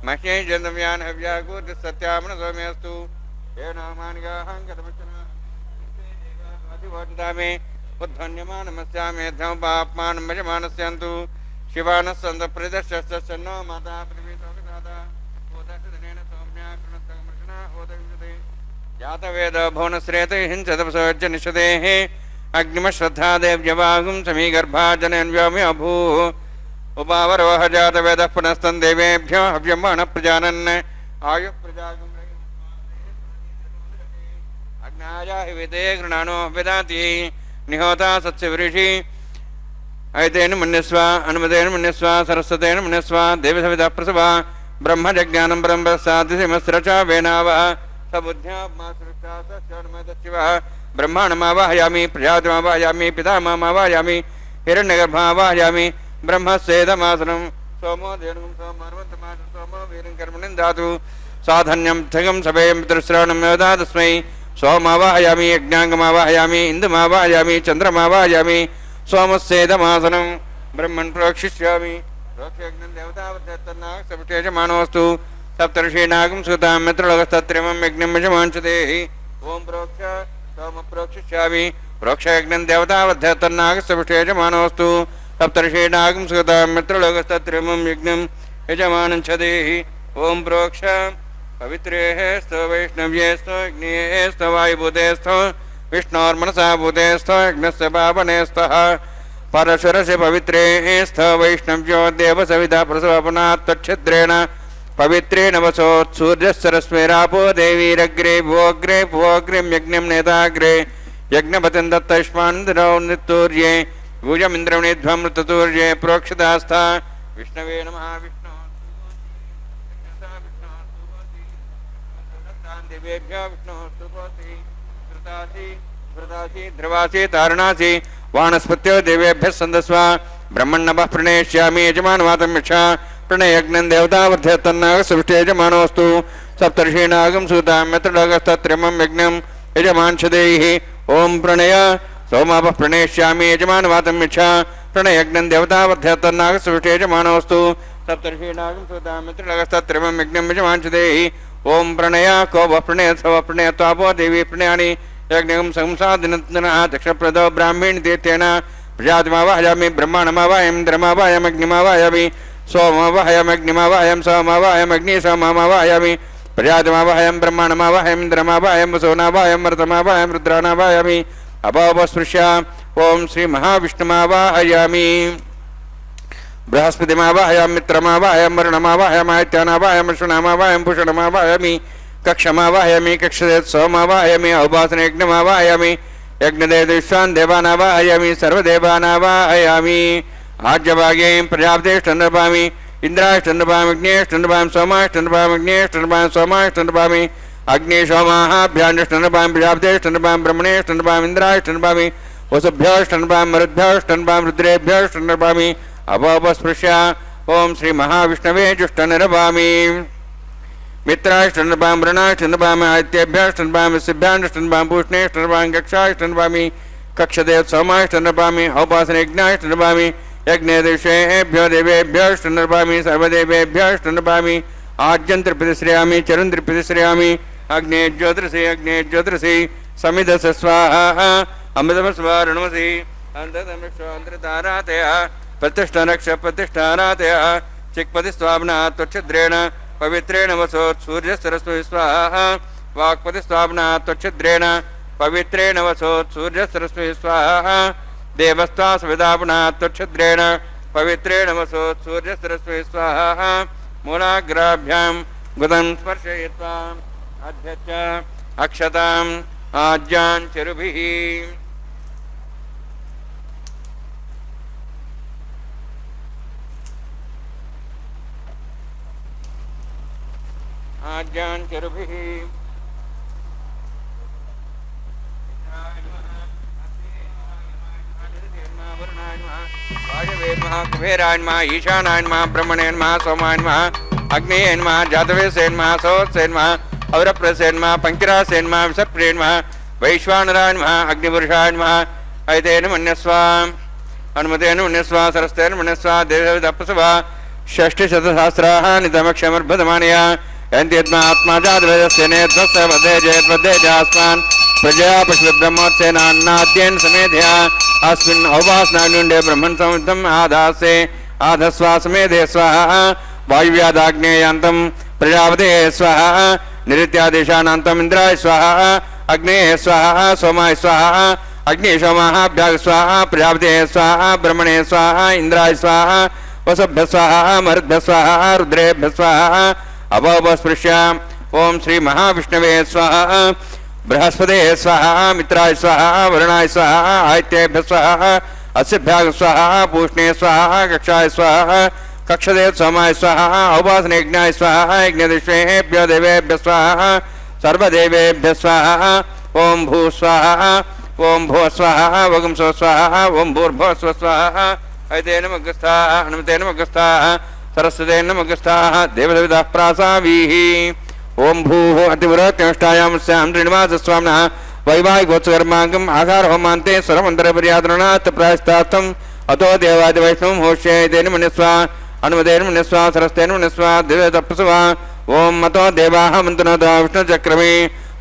मह्यै जन्तव्यान् हव्याकूर्ति सत्यामन सौम्यस्तु येनामानिगाहं गतवचनाधिवोचतामे उद्भन्यमानमस्यामेध्यं पाप्मानं भजमानस्यन्तु शिवानः सन्तः प्रतिदर्शश्चन्नो माता पृथ्वीतोऽभिधाता ओदशदिनेन सौम्या जातवेद भुवनश्रेते हिंसदपसोज्य निषदेः अग्निमश्रद्धा देव्यवागुं समीगर्भाजनन्व्योमि अभूः उपावरोह जातवेदः पुनस्तन् देवेभ्यो हव्यमानः प्रजानन् आयुः प्रजागं अग्नाया हिविते गृणानो विदाति निहोता सत्स्यवृषि ऐतेन मन्यस्व अनुमतेन मन्यस्व सरस्वतेन मन्यस्व देवसविता प्रसवा ब्रह्मजज्ञानं ब्रह्मसादिमस्रचा वेनावः ब्रह्माणमावाहयामि प्रजातिमावाहयामि पितामहमावाहयामि हिरण्यगर्भावाहयामि ब्रह्मस्येदमासनं सोमो धेनुं सोमर्वन्तमासं सोमो वीरं कर्मणि दातु साधन्यं थगं सभेयं पितृश्रवणं योदा तस्मै सोमावाहयामि यज्ञाङ्गमावाहयामि इन्दुमावाहयामि चन्द्रमावाहयामि सोमस्येदमासनं ब्रह्मन् प्रोक्षिष्यामि प्रोक्षयज्ञं देवतावद्यत्तन्नाग सविष्टेजमानोऽस्तु सप्तर्षीणागं सुतां मित्रलोकस्तत्रिमं यज्ञं यजमांसदेहि ओं प्रोक्ष सोम प्रोक्षिष्यामि प्रोक्षयज्ञं देवतावद्धतन्नागस्तविष्टेजमानोऽस्तु सप्तर्षीणागं सुतां मित्रलोकस्तत्रिमं यज्ञं यजमानंसदेहि ओं प्रोक्ष पवित्रेः स्तो वैष्णव्येस्तो अग्नेस्तो वायुभूतेस्तो विष्णोर्मनसा भूतेस्तो यज्ञस्य पावनेस्तः परशुरस्य पवित्रेः स्तो वैष्णव्यो देवसविता प्रसवपनात् तच्छिद्रेण पवित्रेण वसोत्सूर्यस्सरस्मेरापो देवीरग्रे भोग्रे भोग्रिं यज्ञं नेताग्रे यज्ञपतिं दत्तष्मान्द्रौ नित्तूर्ये भुजमिन्द्रवणिध्वं ऋततूर्ये प्रोक्षितास्था विष्णवे नमः विष्णो देवेभ्यो विष्णुः स्तुतोऽसि घृतासि घृतासि ध्रुवासि तारणासि वानस्पत्यो देवेभ्यः सन्दस्व ब्रह्मण्णवः प्रणेष्यामि यजमानवातं यक्षा प्रणयज्ञं देवतावर्ध्य तन्नाग सविष्टे यजमानोऽस्तु सप्तर्षीणागं सूतां यत्रलोकस्तत्रिमं यज्ञं यजमानच्छदेः ॐ प्रणय सोमापः प्रणेष्यामि यजमानवातं यक्षा प्रणयज्ञं देवतावर्ध्य तन्नाग सविष्टे यजमानोऽस्तु सप्तर्षीणागं सूतां यत्रलोकस्तत्रिमं यज्ञं यजमानच्छदेः ॐ प्रणय को वः प्रणय स वः प्रणय त्वापो देवी प्रणयानि यज्ञं संसादिनः दक्षप्रदो ब्राह्मीण तीर्थेन प्रजातिमावाहयामि ब्रह्माणमावाहयं इन्द्रमावाहयम् अग्निमावाहयामि सोममावाहयमग्निमावाहयं सोममावाहयमग्नि सोममावाहयामि प्रजातिमावाहयं ब्रह्माणमावाहयम् इन्द्रमावाहयं वसुनावाहयं मरुतमावाहयं रुद्राणावाहयामि अभवस्पृश्य ॐ श्रीमहाविष्णुमावाहयामि बृहस्पतिमावाहयामि मित्रमावाहयं वरुणमावाहयम् आदित्यानावाहयम् अश्विनामावाहयं भूषणमावाहयामि कक्षमावाहयामि कक्षदेव सोममावाहयामि औपासनयज्ञमावाहयामि यज्ञदेव विश्वान् देवानावाहयामि सर्वदेवानावाहयामि आज्यभागे प्रजापतिष्ठन्नपामि इन्द्राष्टन्नपामि अग्नेष्टन्नपामि सोमाष्टन्नपामि अग्नेष्टन्नपामि सोमाष्टन्नपामि अग्नि सोमाभ्याण्डष्टन्नपामि प्रजापतिष्ठन्नपामि ब्रह्मणेष्टन्नपामि इन्द्राष्टन्नपामि वसुभ्योष्टन्नपामि मरुद्भ्योष्टन्नपामि रुद्रेभ्योष्टन्नपामि अभवस्पृश्य ॐ श्रीमहाविष्णवे जुष्टन्नपामि मित्राष्टन्नपामि वरुणाष्टन्नपामि आदित्येभ्योष्टन्नपामि सिभ्याण्डष्टन्नपामि पूष्णेष्टन्नपामि कक्षाष्टन्नपामि कक्षदेव सोमाष्टन्नपामि औपासनयज्ञाष्टन्नपामि यज्ञदेवेभ्यो देवेभ्योष्टन्नपामि सर्वदेवेभ्योष्टन्नपामि आज्यं त्रिप्रतिश्रयामि चरुं त्रिप्रतिश्रयामि अग्ने ज्योतिषि समिधस स्वाहा अमृतमस्वारणमसि अन्तरतारातयः प्रतिष्ठानक्ष प्रतिष्ठानातयः चिक्पतिस्वाम्ना त्वच्छिद्रेण पवित्रेण वसोत् सूर्यसरस्वती स्वाहा वाक्पतिस्वाम्ना त्वच्छिद्रेण पवित्रेण वसोत् सूर्यसरस्वती स्वाहा देवस्त्वा सविदापुना त्वच्छिद्रेण पवित्रेण वसोत् सूर्यसरस्वती स्वाहा मूलाग्राभ्यां गुदं स्पर्शयित्वा अध्यच्च अक्षताम् आज्यान् चरुभिः आज्यान् चरुभिः वायवे नमः कुबेराय नमः ईशानाय नमः ब्रह्मणे नमः सोमाय नमः अग्नेय नमः जातवेसे नमः सोत्से नमः अवरप्रसे नमः पंकिरासे नमः विषप्रिये नमः वैश्वानराय नमः अग्निपुरुषाय नमः ऐतेन मन्यस्व हनुमतेन मन्यस्व सरस्तेन मन्यस्व देवदप्पसवा षष्टिशतसहस्राः नितमक्षमर्भदमानया यन्त्यत्मा आत्मा जातवेदस्य नेत्वस्य वदे जयद्वदे जास्मान् प्रजया पशुब्रह्मोत्सेनान्नाद्येन समेधया अस्मिन् औपासनानुण्डे ब्रह्मन् संविद्धम् आधासे आधस्वा समेधे स्वाहा वायुव्यादाग्नेयान्तं प्रजापते स्वाहा निरित्यादेशानान्तम् इन्द्राय स्वाहा अग्नेय स्वाहा सोमाय स्वाहा अग्नि सोमाभ्याग स्वाहा प्रजापते स्वाहा ब्रह्मणे स्वाहा इंद्राय स्वाहा वसुभ्य स्वाहा मरुद्भ्य स्वाहा रुद्रेभ्य स्वाहा अभवस्पृश्य ओम श्री महाविष्णवे स्वाहा बृहस्पते स्वाहा मित्राय स्वाहा वरुणाय स्वाहा आदित्येभ्य स्वाहा अस्यभ्याग स्वाहा पूष्णे स्वाहा कक्षाय स्वाहा कक्षदेव सोमाय स्वाहा औपासनयज्ञाय स्वाहा यज्ञदिष्वेभ्यो देवेभ्य स्वाहा सर्वदेवेभ्य स्वाहा ओम भू स्वाहा ओम भो स्वाहा वगुं सो स्वाहा ओम भूर्भुवः स्वः स्वाहा ऐतेन मग्गस्थाः हनुमतेन मग्गस्थाः सरस्वतेन मग्गस्थाः देवदेवताः प्रासावीः ओम भूः अतिवृहत्यष्टायां स्यां श्रीनिवासस्वामिनः वैवाहिकोत्सकर्माङ्गम् आधारहोमान्ते स्वरमन्तरपर्यादरणात् प्रायश्चात्तम् अतो देवादिवैष्णवं होष्ये तेन मन्यस्व हनुमतेन मन्यस्व सरस्तेन मन्यस्व दिव्यतपस्वा ओम अतो देवाः मन्त्रतो विष्णुचक्रमे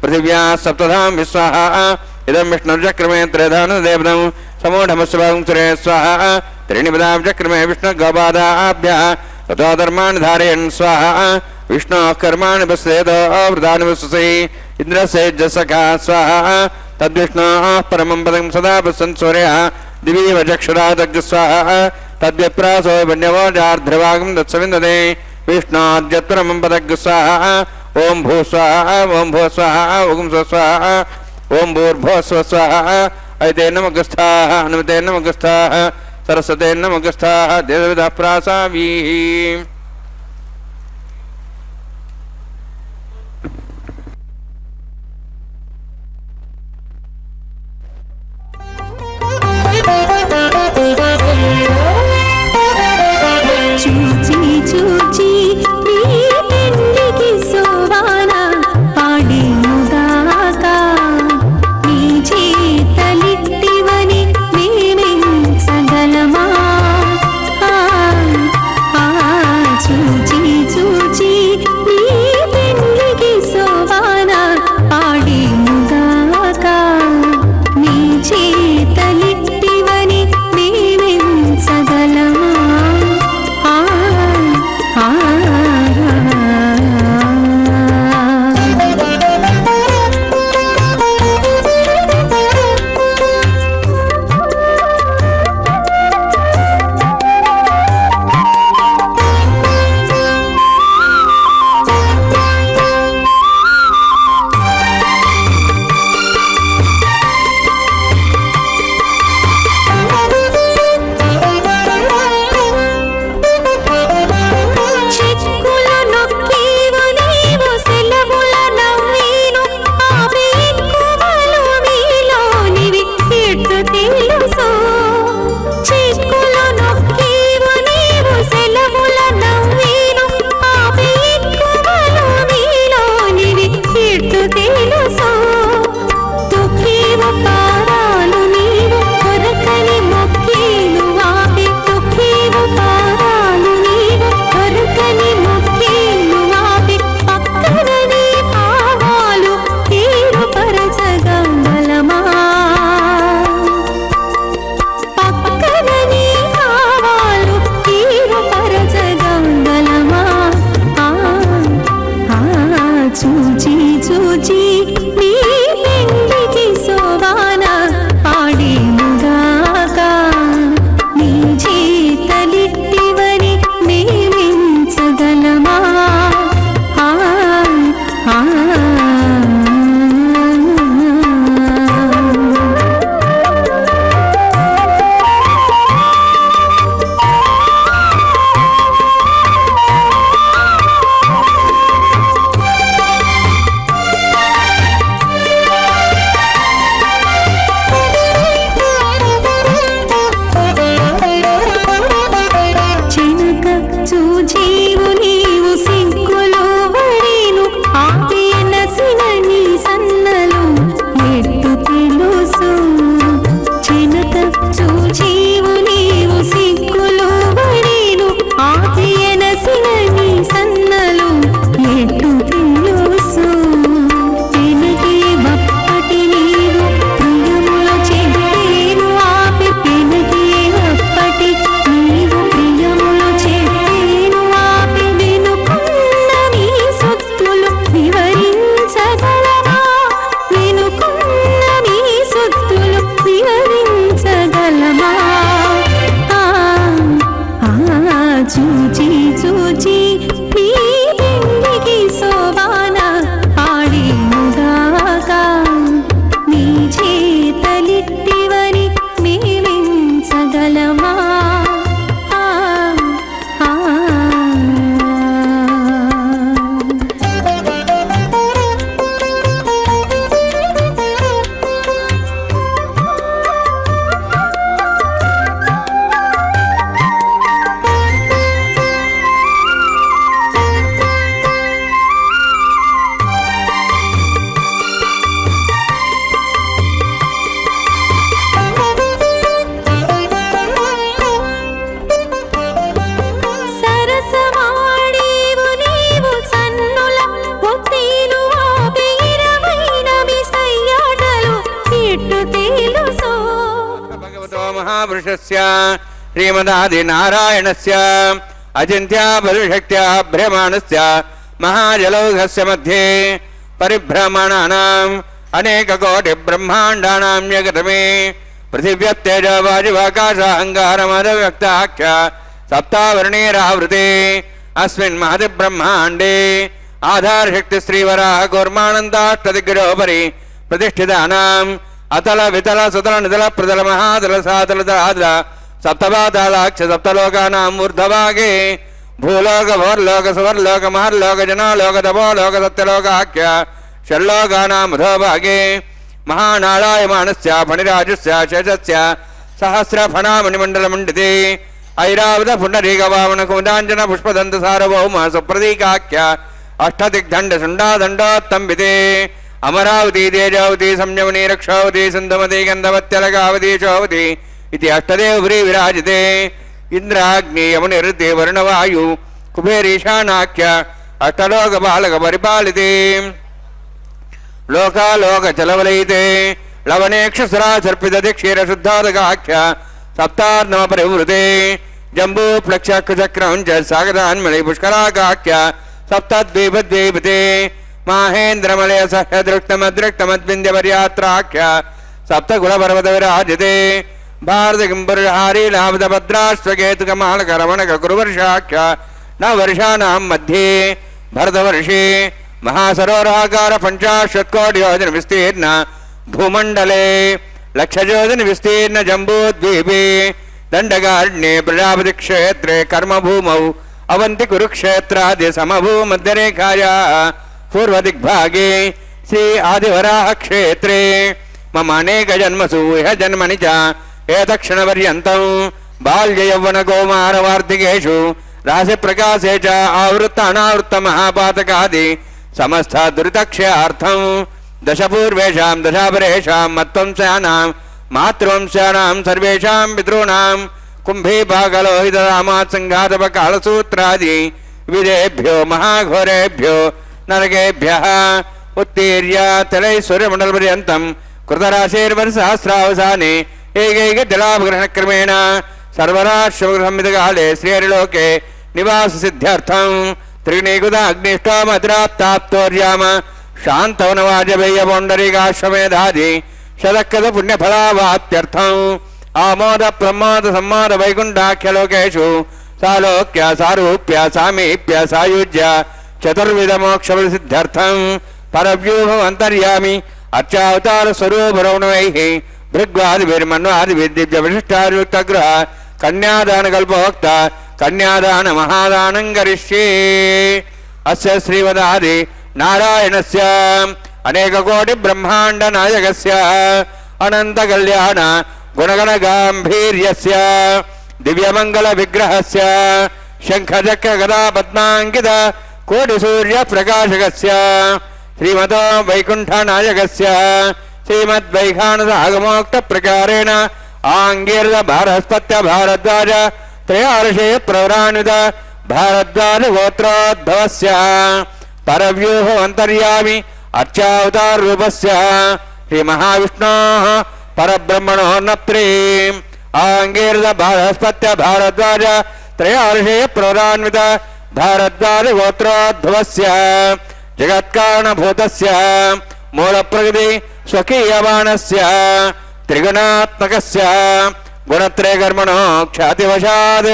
पृथिव्याः सप्तधां विस्वाहा इदं विष्णुचक्रमे त्रयधानुदेवतं समूढमस्वागं सुरे स्वाहा त्रीणिपदां चक्रमे विष्णुगोपादाभ्यः ततो धर्मान् धारयन् स्वाहा विष्णोः कर्माणि पश्येतो वृदानि वसुसि इन्द्रस्य जसखा स्वाहा तद्विष्णोः परमं पदं सदा पश्यन् सूर्यः दिवीव चक्षुरादग् स्वाहा तद्विप्रासो वन्यवो जार्ध्रवागं दत्सविन्दते विष्णोद्यत्परमं पदग् स्वाहा ओम भू स्वाहा ओम भो स्वाहा ओम स्व स्वाहा ओम भूर्भुवः स्वः स्वाहा ऐतेन मग्गस्थाः हनुमतेन मग्गस्थाः सरस्वतेन मग्गस्थाः देवदेवताः प्रासावीः महापुरुषस्य श्रीमदादिनारायणस्य अचिन्त्या बलशक्त्या भ्रमाणस्य महाजलौघस्य मध्ये परिभ्रमणानाम् अनेककोटिब्रह्माण्डानां जगतमे पृथिव्यत्तेज वायुवाकाशाहङ्कारमदव्यक्ताख्य सप्तावर्णीरावृते अस्मिन् महतिब्रह्माण्डे आधारशक्ति श्रीवराह कूर्मानन्दाष्टदिग्गजोपरि प्रतिष्ठितानाम् अतल वितल सुतल नितल प्रतल महातल सातल दाद्र सप्तपातालाक्ष सप्तलोकानां ऊर्ध्वभागे भूलोक भवर्लोक सुवर्लोक महर्लोक जनालोक तपोलोक सत्यलोकाख्य षल्लोकानां अधोभागे महानारायमाणस्य फणिराजस्य शेषस्य सहस्रफणामणिमण्डलमण्डिते ऐरावत पुण्डरीकवामन कुमुदाञ्जन पुष्पदन्त सार्वभौम सुप्रतीकाख्य अष्टदिग्दण्ड शुण्डादण्डोत्तम्बिते अमरावती तेजावती संयमनी रक्षावती सिन्धुमती गन्धवत्यलगावती शोवती इति अष्टदेवपुरी विराजिते इंद्राग्नि यमुनिर्ति वर्णवायु कुबेरीशानाख्य अष्टलोकपालक परिपालिते लोकालोकचलवलयिते लवनेक्षसरासर्पित क्षीरशुद्धोदकाख्य सप्तार्णव परिवृते जम्बूप्लक्षचक्रं च सागरान्मलि पुष्कराकाख्य सप्तद्वीपद्वीपते माहेन्द्रमलय सह्यदृक्तमदृक्तमद्विन्द्यपर्यात्राख्य सप्तकुलपर्वतविराजिते भारतकिम्पुरहारी लाभदभद्राश्वकेतुकमालकरमणककुरुवर्षाख्य नववर्षाणां मध्ये भरतवर्षे महासरोवराकार 50 योजन विस्तीर्ण भूमंडले लक्षयोजन विस्तीर्ण जम्बूद्वीपे दंडकारण्ये प्रजापति क्षेत्रे कर्मभूमौ अवंति कुरुक्षेत्रादि समभूमध्यरेखायाः पूर्वदिग्भागे श्री आदिवराह क्षेत्रे मम अनेक जन्मसु इह जन्मनि च एतक्षणपर्यन्तं बाल्ययौवन कौमारवार्धिकेषु राशिप्रकाशे च आवृत्त अनावृत्त महापातकादि समस्त दुरितक्षयार्थं दशपूर्वेषां दशापरेषां मत्वंशानां मातृवंशानां सर्वेषां पितॄणां कुम्भीभागलोहितरामात्सङ्घातपकालसूत्रादि विदेभ्यो महाघोरेभ्यो नरकेभ्यः उत्तीर्य तलैश्वर्यमण्डलपर्यन्तं कृतराशेर्वर्षसहस्रावसाने एकैकजलापग्रहणक्रमेण सर्वराष्ट्रसंहितकाले श्रीहरिलोके निवाससिद्ध्यर्थं त्रिणीकुत अग्निष्टोमद्राप्ताप्तोर्याम शान्तवनवाजपेयपौण्डरीकाश्वमेधादि शतकृत पुण्यफलावाप्त्यर्थम् आमोद प्रमोद सम्मोद वैकुण्ठाख्यलोकेषु सालोक्य सारूप्य सामीप्य सायुज्य चतुर्विधमोक्षफलसिद्ध्यर्थं परव्यूहमन्तर्यामि अर्चावतार स्वरूपरौणवैः भृग्वादिभिर्मन्वादिभिर्दिव्यविशिष्टायुक्तग्रह कन्यादानकल्पोक्त कन्यादान महादानं करिष्ये। अस्य श्रीमदादि नारायणस्य अनेककोटि ब्रह्माण्ड नायकस्य अनंत कल्याण गुणगण गांभीर्यस्य दिव्यमंगल विग्रहस्य शंखचक्र गदा पद्मांकित कोटि सूर्य प्रकाशकस्य श्रीमतो वैकुंठ नायकस्य श्रीमद्वैखानस आगमोक्त प्रकारेण आंगीर्द भारस्पत्य भारद्वाज त्रयार्षे प्रवरान्वित भारद्वाज गोत्रोद्भवस्य परव्यूह अंतर्यामि अर्चावतार रूपस्य श्री महाविष्णोः परब्रह्मणो नप्त्री आंगीर्द भारस्पत्य भारद्वाज त्रयार्षे प्रवरान्वित भारद्वाज गोत्रोद्भवस्य जगत्कारणभूतस्य मूलप्रकृति स्वकीयमानस्य त्रिगुणात्मकस्य गुणत्रयकर्मणो ख्यातिवशात्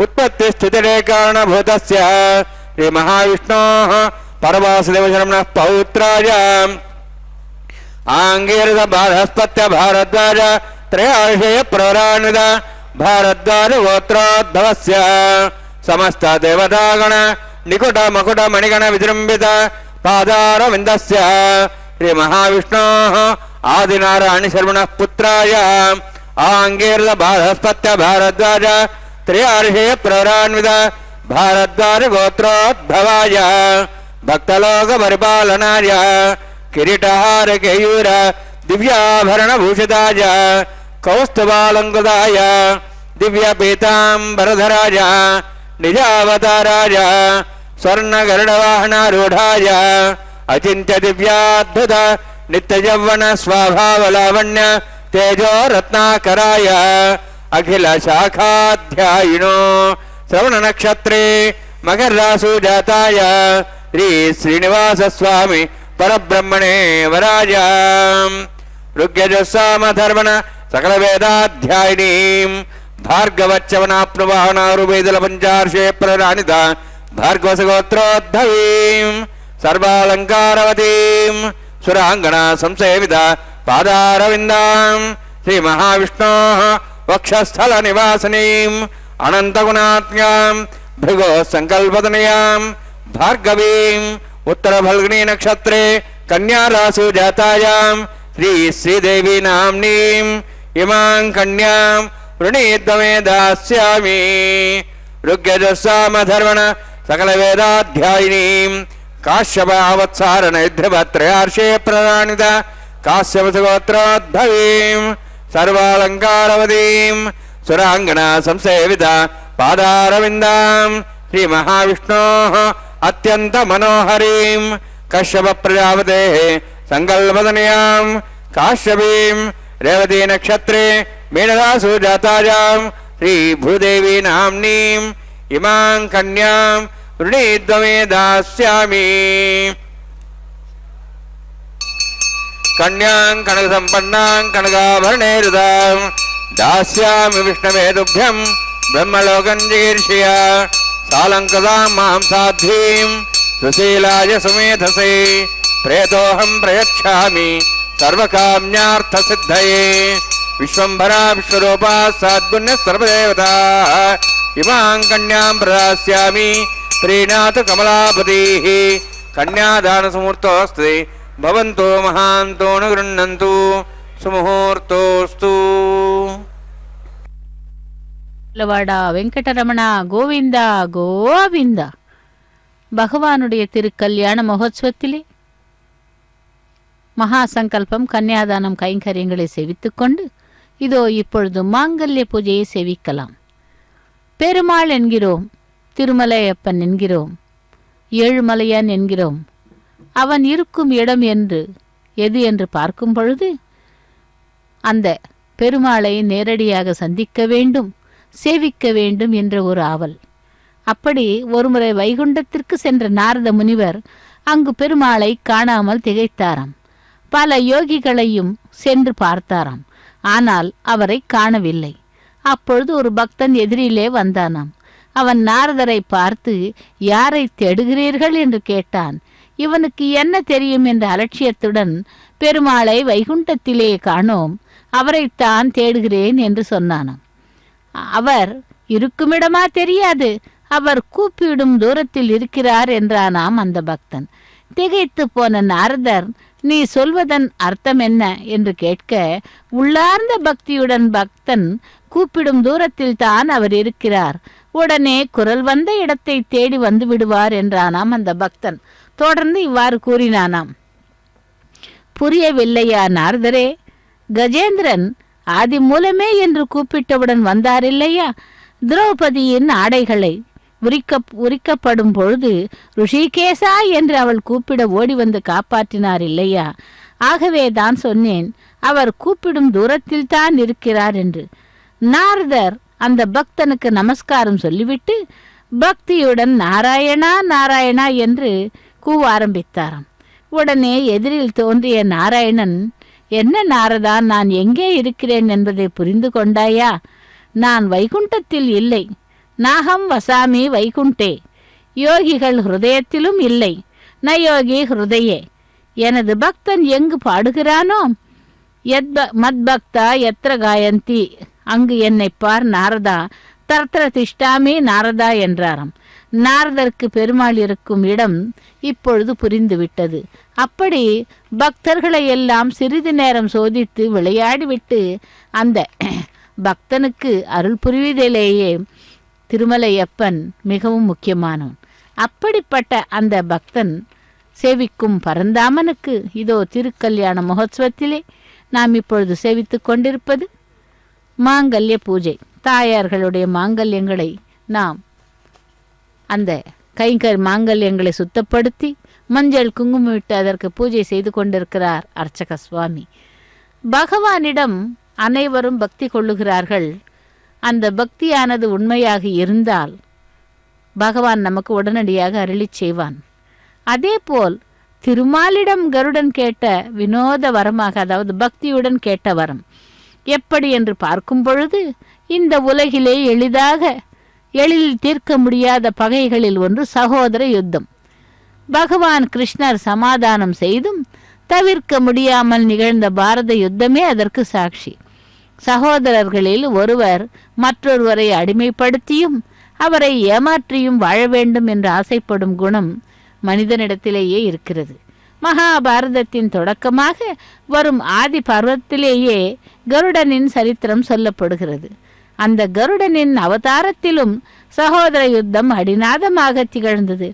उत्पत्तिस्थितिरे कारणभूतस्य श्री महाविष्णोः परवासुदेवशर्मणः पौत्राय आंगीरस भारस्पत्य भारद्वाज त्रयार्षे प्रवरान्वित भारद्वाज गोत्रोद्भवस्य समस्त देवतागण निकुट मकुट मणिगण विजृंभित पादारविन्दस्य श्री महाविष्णोः आदिनारायण शर्मणः पुत्राय आंगीरस भारस्पत्य भारद्वाज त्रयार्षे प्रवरान्वित भारद्वाज गोत्रोद्भवाय भक्तलोक परिपालनाय किरीटहार केयूर दिव्याभरण भूषिताय कौस्तुभालंकृताय दिव्य पीतांबरधराय निजावताराय स्वर्ण गरुडवाहनारूढ़ाय अचिंत्य दिव्याद्भुत नित्य यौवन स्वाभावलावण्य तेजो रत्नाकराय अखिल शाखाध्यायिनो श्रवण नक्षत्रे मकर रासु जाताय श्री श्रीनिवास स्वामी परब्रह्मणे वराय ऋग्यजुस्साम धर्मण सकल वेदाध्यायिनीं भार्गवच्चवनाप्नुवाहनारुवेदल पंचार्षे प्रराणित भार्गवसगोत्रोद्धवीं सर्वालंकारवतीं सुरांगना संसेवित पादारविन्दां श्री महाविष्णोः वक्षस्थल निवासिनीं अनंतगुणात्म्यां भृगो संकल्पतनयां भार्गवीं उत्तर फल्गुनी नक्षत्रे कन्या रासु जातायां श्री श्रीदेवी नाम्नीं इमां कन्यां वृणीत्वमे दास्यामि ऋग्यजुस्साम धर्मण सकल वेदाध्यायिनीं काश्यपावत्सारण युद्धवत्रयार्षे प्रराणित काश्यपसगोत्रोद्धवीं सर्वालंकारवतीं सुरांगना संसेवित पादारविन्दां श्री महाविष्णोः अत्यंत मनोहरीं कश्यप प्रजापतेः संकल्पतनयां काश्यपीं रेवती नक्षत्रे मीनरासु जातायां श्री भूदेवी नाम्नीं इमां कन्यां वृणीत्वमे दास्यामि कन्यां कनकसम्पन्नां कनकाभरणैरुदां दास्यामि विष्णवे तुभ्यं ब्रह्मलोकं जिगीर्षया सालंकृतां मां साध्वीं सुशीलाय सुमेधसे प्रेतोऽहं प्रयच्छामि सर्वकाम्यार्थसिद्धये विश्वम्भरा विश्वरूपा सद्गुण्यः सर्वदेवताः इमां कन्यां प्रदास्यामि प्रीणातु कमलापतिः कन्यादानसमुहूर्तोऽस्ति भवन्तु महान्तो न गृह्णन्तु सुमुहूर्तोऽस्तु லவாடா வெங்கடரமணா கோவிந்தா கோவிந்தா. பகவானுடைய திருக்கல்யாண மகோத்சவத்திலே மகா சங்கல்பம் கன்னியாதானம் கைங்கரியங்களை சேவித்துக்கொண்டு இதோ இப்பொழுது மாங்கல்ய பூஜையை சேவிக்கலாம். பெருமாள் என்கிறோம், திருமலையப்பன் என்கிறோம், ஏழுமலையான் என்கிறோம். அவன் இருக்கும் இடம் எது என்று பார்க்கும் பொழுது அந்த பெருமாளை நேரடியாக சந்திக்க வேண்டும், சேவிக்க வேண்டும் என்ற ஒரு ஆவல். அப்படி ஒருமுறை வைகுண்டத்திற்கு சென்ற நாரத முனிவர் அங்கு பெருமாளை காணாமல் திகைத்தாராம். பல யோகிகளையும் சென்று பார்த்தாராம், ஆனால் அவரை காணவில்லை. அப்பொழுது ஒரு பக்தன் எதிரிலே வந்தானாம். அவன் நாரதரை பார்த்து, யாரை தேடுகிறீர்கள் என்று கேட்டான். இவனுக்கு என்ன தெரியும் என்ற அலட்சியத்துடன், பெருமாளை வைகுண்டத்திலே காணோம், அவரைத்தான் தேடுகிறேன் என்று சொன்னானாம். அவர் இருக்குமிடமா தெரியாது, அவர் கூப்பிடும் தூரத்தில் இருக்கிறார் என்றானாம் அந்த பக்தன். திகைத்து போன நாரதர், நீ சொல்வதன் அர்த்தம் என்ன என்று கேட்க, உள்ளார்ந்த பக்தியுடன் பக்தன் கூப்பிடும் தூரத்தில் தான் அவர் இருக்கிறார், உடனே குரல் வந்த இடத்தை தேடி வந்து விடுவார் என்றானாம் அந்த பக்தன். தொடர்ந்து இவ்வாறு கூறினானாம். புரியவில்லையா நாரதரே? கஜேந்திரன் ஆதி மூலமே என்று கூப்பிட்டவுடன் வந்தாரில்லையா? திரௌபதியின் ஆடைகளை உரிக்கப்படும் பொழுது ருஷிகேசா என்று அவள் கூப்பிட ஓடி வந்து காப்பாற்றினார் இல்லையா? ஆகவே தான் சொன்னேன், அவர் கூப்பிடும் தூரத்தில் தான் இருக்கிறார் என்று. நாரதர் அந்த பக்தனுக்கு நமஸ்காரம் சொல்லிவிட்டு பக்தியுடன் நாராயணா நாராயணா என்று கூவ ஆரம்பித்தாராம். உடனே எதிரில் தோன்றிய நாராயணன், என்ன நாரதா, நான் எங்கே இருக்கிறேன் என்பதை புரிந்து கொண்டாயா? நான் வைகுண்டத்தில் இல்லை, நாகம் வசாமி வைகுண்டே, யோகிகள் ஹிருதயத்திலும் இல்லை, நயோகி ஹிருதயே. எனது பக்தன் எங்கு பாடுகிறானோ, மத்பக்தா எத்திர காயந்தி, அங்கு என்னை பார் நாரதா, தர்த்திர திஷ்டாமி நாரதா என்றாராம். நாரதருக்கு பெருமாள் இருக்கும் இடம் இப்பொழுது புரிந்துவிட்டது. அப்படி பக்தர்களை எல்லாம் சிறிது நேரம் சோதித்து விளையாடிவிட்டு அந்த பக்தனுக்கு அருள் புரிவதிலேயே திருமலையப்பன் மிகவும் முக்கியமானவன். அப்படிப்பட்ட அந்த பக்தன் சேவிக்கும் பரந்தாமனுக்கு இதோ திருக்கல்யாண மகோத்சவத்திலே நாம் இப்பொழுது சேவித்து கொண்டிருப்பது மாங்கல்ய பூஜை. தாயார்களுடைய மாங்கல்யங்களை நாம் அந்த மாங்கல்யங்களை சுத்தப்படுத்தி மஞ்சள் குங்குமம் விட்டு அதற்கு பூஜை செய்து கொண்டிருக்கிறார் அர்ச்சக சுவாமி. பகவானிடம் அனைவரும் பக்தி கொள்ளுகிறார்கள். அந்த பக்தியானது உண்மையாக இருந்தால் பகவான் நமக்கு உடனடியாக அருளிச் செய்வான். அதேபோல் திருமாலிடம் கருடன் கேட்ட வினோத வரமாக, அதாவது பக்தியுடன் கேட்ட வரம் எப்படி என்று பார்க்கும் பொழுது, இந்த உலகிலே எளிதில் தீர்க்க முடியாத பகைகளில் ஒன்று சகோதர யுத்தம். பகவான் கிருஷ்ணர் சமாதானம் செய்தும் தவிர்க்க முடியாமல் நிகழ்ந்த பாரத யுத்தமே அதற்கு சாட்சி. சகோதரர்களில் ஒருவர் மற்றொருவரை அடிமைப்படுத்தியும் அவரை ஏமாற்றியும் வாழ வேண்டும் என்று ஆசைப்படும் குணம் மனிதனிடத்திலேயே இருக்கிறது. மகாபாரதத்தின் தொடக்கமாக வரும் ஆதி பர்வத்திலேயே கருடனின் சரித்திரம் சொல்லப்படுகிறது. அந்த கருடனின் அவதாரத்திலும் சகோதர யுத்தம் அடிநாதமாக திகழ்ந்தது.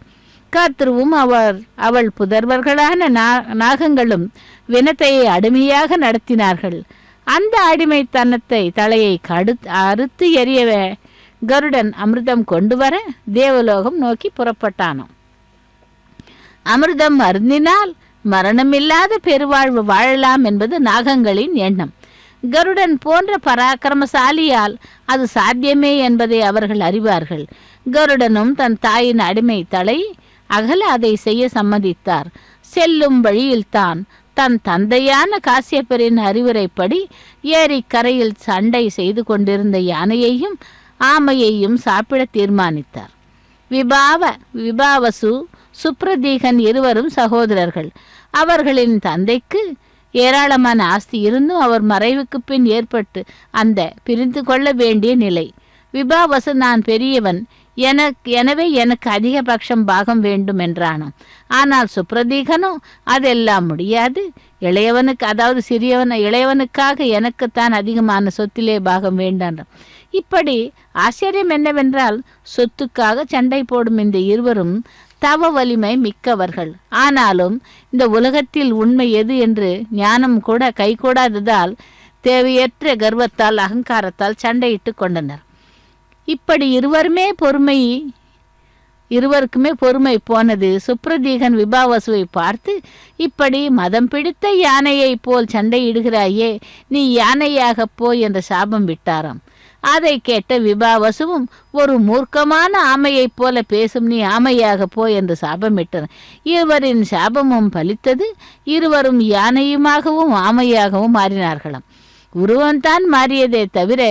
காத்ருவும் அவள் புதர்வர்களான நாகங்களும் வினத்தையை அடிமையாக நடத்தினார்கள். அந்த அடிமைத்தனத்தை தலையை அறுத்து எறியவே கருடன் அமிர்தம் கொண்டு வர தேவலோகம் நோக்கி புறப்பட்டானாம். அமிர்தம் அருந்தினால் மரணமில்லாத பெருவாழ்வு வாழலாம் என்பது நாகங்களின் எண்ணம். கருடன் போன்ற பராக்கிரமசாலியால் அது சாத்தியமே என்பதை அவர்கள் அறிவார்கள். கருடனும் தன் தாயின் அடிமை தலை அகல அதை செய்ய சம்மதித்தார். செல்லும் வழியில்தான் தன் தந்தையான காசியப்பரின் அறிவுரைப்படி ஏரி கரையில் சண்டை செய்து கொண்டிருந்த யானையையும் ஆமையையும் சாப்பிட தீர்மானித்தார். விபாவசு சுப்ரதீகன் இருவரும் சகோதரர்கள். அவர்களின் தந்தைக்கு ஏராளமான ஆஸ்தி இருந்தும் அவர் மறைவுக்கு பின் ஏற்பட்டு அந்த பிரிந்து கொள்ள வேண்டிய நிலை. விபாவசு நான் பெரியவன், எனவே எனக்கு அதிகபட்சம் பாகம் வேண்டும் என்றானாம். ஆனால் சுப்ரதீகனோ அதெல்லாம் முடியாது, இளையவனுக்கு, அதாவது இளையவனுக்காக எனக்குத்தான் அதிகமான சொத்திலே பாகம் வேண்டான். இப்படி ஆச்சரியம் என்னவென்றால், சொத்துக்காக சண்டை போடும் இந்த இருவரும் தவ வலிமை மிக்கவர்கள். ஆனாலும் இந்த உலகத்தில் உண்மை எது என்று ஞானம் கூட கைகூடாததால் தேவையற்ற கர்வத்தால் அகங்காரத்தால் சண்டையிட்டு கொண்டனர். இப்படி இருவருக்குமே பொறுமை போனது. சுப்ரதீகன் விபாவசுவை பார்த்து, இப்படி மதம் பிடித்த யானையை போல் சண்டையிடுகிறாயே, நீ யானையாக போ என்று சாபம் விட்டாராம். அதை கேட்ட விபாவசுவும், ஒரு மூர்க்கமான ஆமையைப் போல பேசும் நீ ஆமையாக போ என்று சாபமிட்டார். இருவரின் சாபமும் பலித்தது. இருவரும் யானையுமாகவும் ஆமையாகவும் மாறினார்களாம். உருவம்தான் மாறியதே தவிர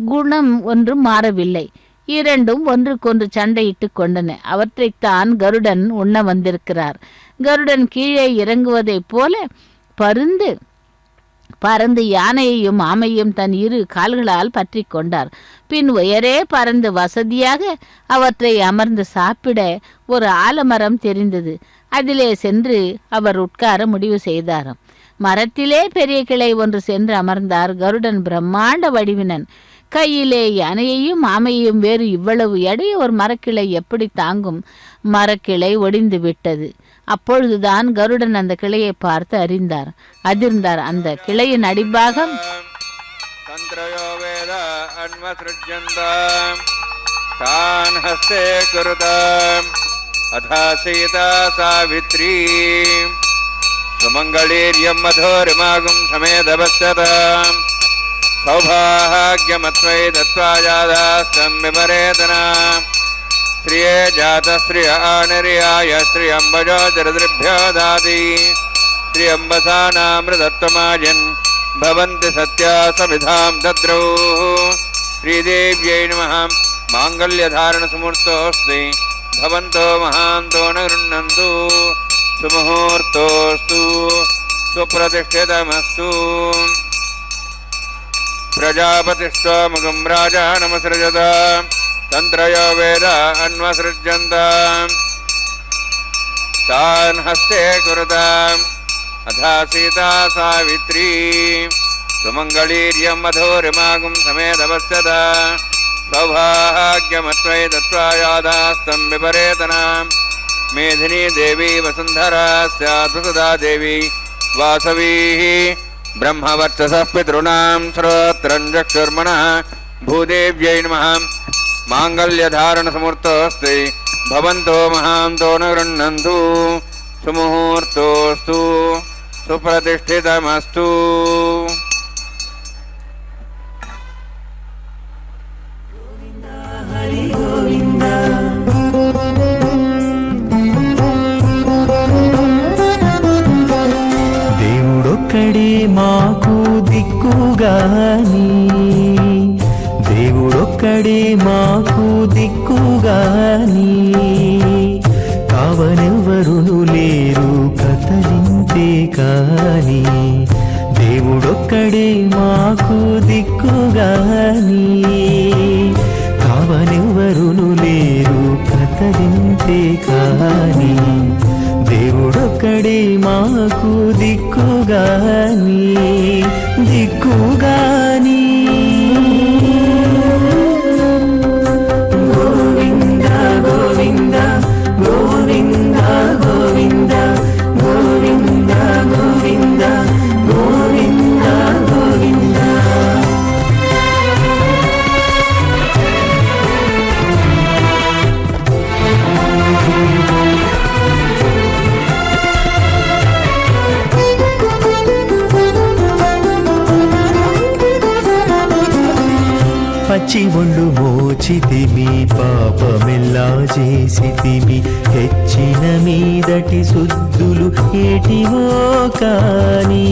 குணம் ஒன்றும் மாறவில்லை. இரண்டும் ஒன்றுக்கொன்று சண்டையிட்டு கொண்டன. அவற்றைத்தான் கருடன் உண்ண வந்திருக்கிறார். கருடன் கீழே இறங்குவதைப் போல பறந்து யானையையும் ஆமையும் தன் இரு கால்களால் பற்றி கொண்டார். பின் உயரே பறந்து வசதியாக அவற்றை அமர்ந்து சாப்பிட ஒரு ஆலமரம் தெரிந்தது. அதிலே சென்று அவர் உட்கார முடிவு செய்தாராம். மரத்திலே பெரிய கிளை ஒன்று சென்று அமர்ந்தார். கருடன் பிரம்மாண்ட வடிவினன். கையிலே யானையையும் ஆமையையும் வேறு இவ்வளவு எடை ஒரு மரக்கிளை எப்படி தாங்கும்? மரக்கிளை ஒடிந்து விட்டது. அப்பொழுதுதான் கருடன் அந்த கிளையை பார்த்து அதிர்ந்தார். அந்த கிளையின் அடிபாகம் சுமங்களீர்யம் மதோரிமாகும் சமேதபஸ்யதாம் சௌபாகியமத்வை தத்வாஜாதாஸ்தம் விபரேதனாம் ஸ்ரீயே ஜாத ஸ்ரீ ஆனரியாய ஸ்ரீ அம்பஜோ ஜரதிருப்யோ தாதி ஸ்ரீ அம்பசானாமிருதத்வமாஜன் பவந்தி சத்யா சமிதாம் தத்ரௌ ஸ்ரீதேவ்யை நமः மாங்கல்யதாரண சுமூர்த்தோஸ்தி பவந்தோ மகாந்தோ ந கிருண்ணந்து சுமுகூர்த்தோஸ்து சுப்ரதிஷ்டிதமஸ்து பிரஜாபதிஸ்வமுகம் ராஜா நமஸ்ரஜத தந்திரயோ வேத அன்வசೃஜந்தாம் தான் ஹஸ்தே குருதாம் அதா சீதா சாவித்ரி சுமங்களீர்யம் மதோரிமாகும் சமேதவஸ்யதா சௌபாகியமத்வை தத்வாயாதாஸ்தம் விபரேதனாம் மேதினி தேவி வசுந்தரா ஸ்யாத் வசுதா தேவி வாசவி ब्रह्मवर्चसः पितॄणां श्रोत्रं चक्षुर्मनः भूदेव्यै नमः माङ्गल्यधारणसमूर्तोऽस्ति भवन्तो महान्तो न गृह्णन्तु सुमुहूर्तोऽस्तु सुप्रतिष्ठितमस्तु దిక్కుగాని దేవుడొక్కడే మాకు దిక్కుగాని కావనెవరును లేరు కథలింతే కాని దేవుడొక్కడే మాకు దిక్కుగాని కావనెవరును లేరు కథలింతే కాని దేవుడొక్కడే మాకు దిక్కుగాని దిక్కుగాని గోవింద గోవింద గోవింద గోవింద గోవింద గోవింద గోవింద గోవింద పచ్చి ఒళ్ళు మోచితిమి పాపమెల్లా చేసితిమి హెచ్చిన మీదటి శుద్ధులు ఏటివో కాని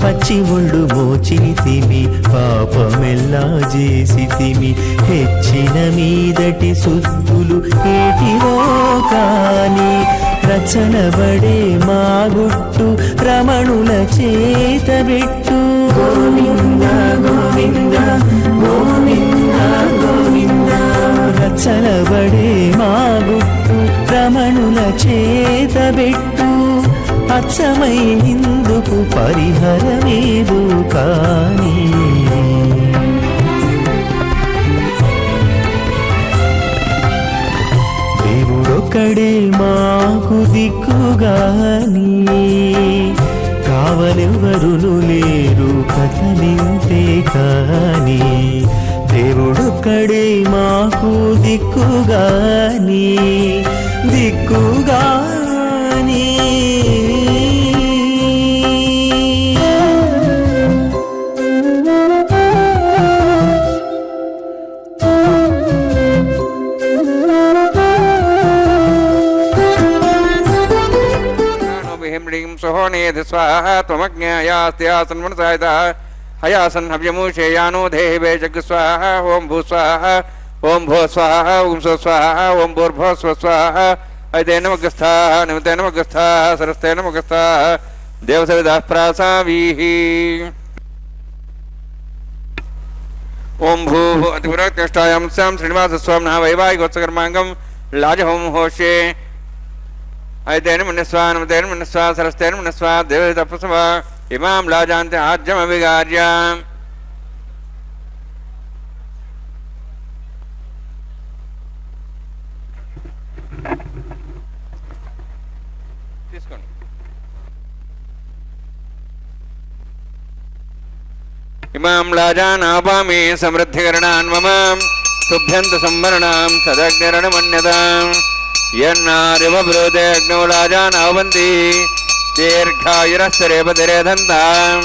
పచ్చి ఒళ్ళు మోచితిమి పాపమెల్లా చేసితిమి హెచ్చిన మీదటి శుద్ధులు ఏటివో కాని రచనబడే మా గుట్టు రమణుల చేతబెట్టు గోవింద గోవింద గోవింద గోవింద రచనబడే మా గుట్టు రమణుల చేతబెట్టు అచ్చమై ఇందుకు పరిహరమేదు కాని దేవుడొక్కడే మాకు దిక్కుగాని కావలెవరును లేరు కథలింతే కాని దేవుడొక్కడే మాకు దిక్కుగాని దిక్కుగాని स्वाहा त्वमज्ञायास्त्यासन मनसायता हयासन हव्यमूषेयानो देहे जग स्वाहा ओम भू स्वाहा ओम भो स्वाहा ओम स्व स्वाहा ओम भूर्भो स्व स्वाहा अयते नमगस्था नमते नमगस्था सरस्ते नमगस्था देवसविदा प्रासावीः ओम भू अतिपुराकृष्टायां स्यां श्रीनिवासस्वामिनः वैवाहिकोत्सकर्माङ्गं लाजहोम होष्ये अयतेन मुनिस्वा नमतेन मुनिस्वा सरस्तेन मुनिस्वा देवतपस्वा इमां लाजान्ते आज्यमविगार्य इमां लाजानापामि समृद्धिकरणान् मम तुभ्यन्त संवरणां सदग्निरणमन्यताम् यन्नारिवब्रूते अग्नौ लाजानावन्ति दीर्घायुरस्तरेपतिरेधन्तां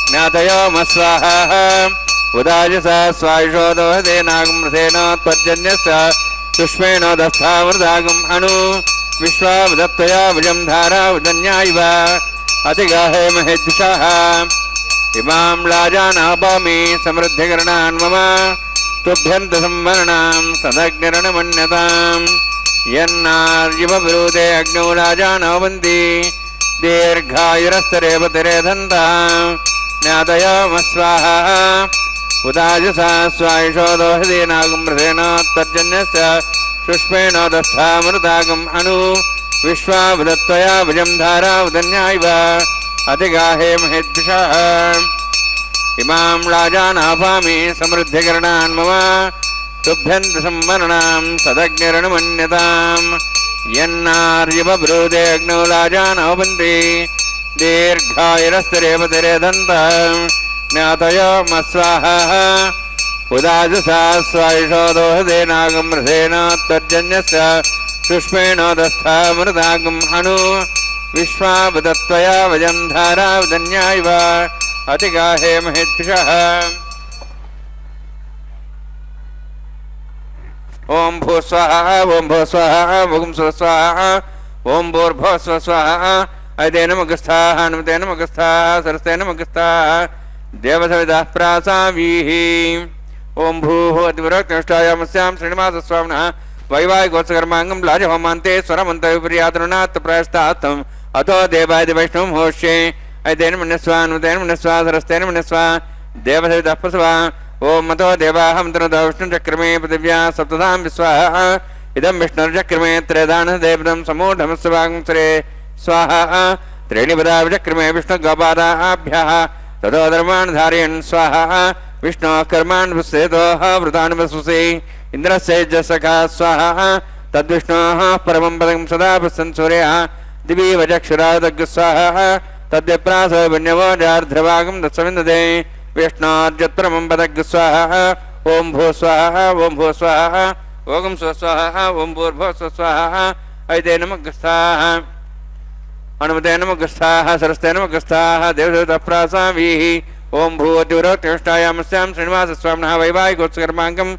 ज्ञातयो मस्वाहाः उदाजसा स्वायुषो दोहते नागमृथेनोत्पद्यन्यस्य सुष्मेण दस्थावृदागम् अणु विश्वावदत्तया भुजं धारा उदन्या इव अतिगाहे महेद्विषाः इमां लाजानापामि समृद्धिकरणान् मम तुभ्यन्त संवरणां सदग्निरणमन्यताम् यन्नार्यवब्रूते अग्नौ लाजानावन्ति दीर्घायुरस्तरेपतिरेधन्तां ज्ञातयामस्वाहाः उदाजसा स्वायुषो दोहते नागमृथेनोत्पद्यन्यस्य शुष्मेण दस्थामृतागम् अणु विश्वावदत्तया भुजं धारा उदन्या इव अतिगाहे महेद्विषाः इमां लाजानापामि समृद्धिकरणान् मम तुभ्यन्त संवरणां सदग्निरणमन्यताम् यन्नार्यवब्रूते अग्नौ लाजानावन्ति दीर्घायुरस्तरेपतिरेधन्तां ज्ञातयोमस्वाहाः उदाजसा स्वायुषो दोहते नागमृथेनोत्पद्यन्यस्य शुष्मेण दस्थामृतागम् अणु विश्वावदत्तया वजं धारा उदन्या इव अतिगाहे महेद्विषाः ओम भू स्वाहा ओम भो स्वाहा ओम स्व स्वाहा ओम भूर्भो स्व स्वाहा अयते नमगस्था नमते नमगस्था सरस्ते नमगस्था देवसविदः प्रासावीः ओम भूः अतिविरक्तनिष्ठायामस्यां श्रीनिवासस्वामिनः वैवाहिकोत्सकर्माङ्गं लाजहोमान्ते स्वरमन्तविपर्यातरुणात् प्रयस्तात्तम् अतो देवाय वैष्णवं होष्ये ऐतेन मन्यस्वा नुतेन मन्यस्वा सरस्तेन मन्यस्वा देवसविदः प्रसवा ओम मतो देवाः मन्त्रतो विष्णुचक्रमे पृथिव्या सप्तधां विश्वाः इदं विष्णुर्चक्रमे त्रयदानदेवदं समूढमस्वांसरे स्वाहा त्रीणि पदा विचक्रमे विष्णुगोपादाभ्यः ततो धर्मान् धारयन् स्वाहा विष्णोः कर्मान् विश्रेतोः वृतान् वसुषे इन्द्रस्य जसखा स्वाहा तद्विष्णोः परमं पदं सदा पश्यन् सूर्यः दिवि वचक्षुरादग् स्वाहा तद्विप्रासवन्यवोजार्ध्रभागं दत्सविन्दते विष्णोर्जत्परमं पदग् स्वाहा ओम भू स्वाहा ओम भू स्वाहा ओम स्वस्वाहा ओम भूर्भुवः स्वस्वाहा ऐते नमः स्वाहा हनुमते नमः स्वाहा सरस्ते नमः स्वाहा देवदेवतः प्रासावीः ओम भूवतिविरक्तनिष्ठायामस्यां श्रीनिवासस्वामिनः वैवाहिकोत्सकर्माङ्गं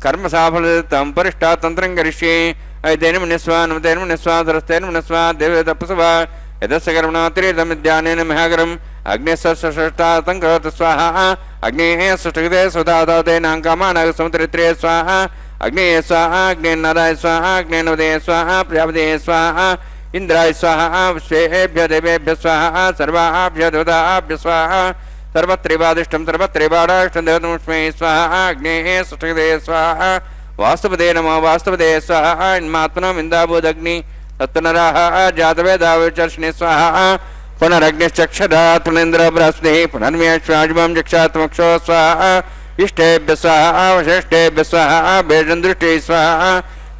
कर्मसाफलतं परिष्टात् तन्त्रं करिष्ये ऐतेन मन्यस्वा हनुमतेन मन्यस्वा सरस्तेन मन्यस्वा देवदेवतः प्रसवा यतस्य कर्मणातिरेदमिद्यानेन महागरम् अग्निस्सष्टातं करोतु स्वाहा अग्नेः सुष्ठुकृते सुधातेनां कामानां समुद्रित्रे स्वाहा अग्नेय स्वाहा अग्नेन्नादाय स्वाहा अग्नेनोदये स्वाहा प्रजापतये स्वाहा इंद्राय स्वाहा विश्वेभ्यो देवेभ्यो स्वाहा सर्वाभ्यो देवताभ्यो स्वाहा सर्वत्रैवादिष्टं सर्वत्रैवाडाष्टं देवतमस्मै स्वाहा अग्नेः सुष्ठुकृते स्वाहा वास्तुपदे नमो वास्तुपदे स्वाहा इन्मात्मनो इन्दाभूदग्नि तत्नराः जातवेदाविचर्षणे स्वाहा पुनरग्निश्चक्षरात् पुनेन्द्र बृहस्पतिः पुनर्मेश्वाजुमं जक्षात्मक्षो स्वाहा इष्टेभ्य स्वाहा वशिष्ठेभ्य स्वाहा भेषन्दृष्टै स्वाहा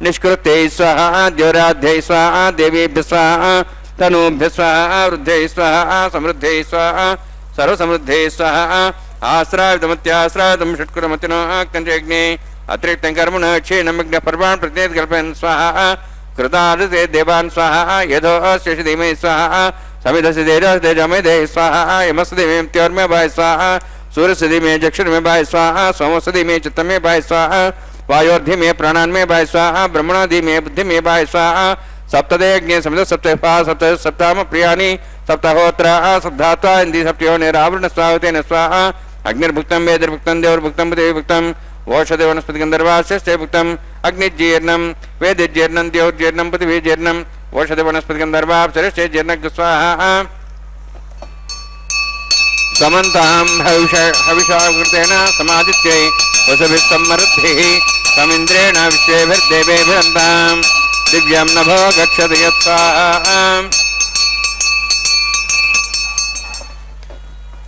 निष्कृत्यै स्वाहा द्योराध्यै स्वाहा देवीभ्य स्वाहा तनूभ्य स्वाहा वृद्ध्यै स्वाहा समृद्ध्यै स्वाहा सर्वसमृद्ध्यै स्वाहा आश्रावितमत्याश्रावितं षट्कुरमतिनो कञ्चयज्ञे अतिरिक्तं कर्मणः क्षीणमग्नः पर्वान् प्रतिकल्पयन् स्वाहा कृतादृते देवान् स्वाहा यथोऽस्य धीमहि स्वाहा समिधस्य तेजमय स्वाहा यमस्य धीमहि भाय स्वाहा सूर्यस्य धीमहि जक्षुर्मे भाय स्वाहा सोमस्य धीमहि चित्तमे भाय स्वाहा वायोर्धीमे प्राणान्मे भाय स्वाहा ब्रह्मणा धीमहि बुद्धिमे भाय स्वाहा सप्तदे अग्नि समिध सप्तपा सप्त सप्ताम प्रियाणि सप्तहोत्रा सप्तात्वा इंद्रि सप्तयोनिरावृण स्वाहुतेन स्वाहा अग्निर्भुक्तं वेदिर्भुक्तं देवर्भुक्तं पृथिवीभुक्तं ओषधे वनस्पति गंधर्वाश्चे भुक्तम् अग्निजीर्णं वेदिजीर्णं द्योर्जीर्णं पृथिवीजीर्णं ओषधे वनस्पति गंधर्वाश्चे जीर्णं स्वाहा समन्तां हविषाकृतेन समादित्यै वसुभिः सम्मरुद्भिः समिन्द्रेण विश्वेभिर्देवेभिरन्तां दिव्यं नभो गच्छति यत्स्वाहा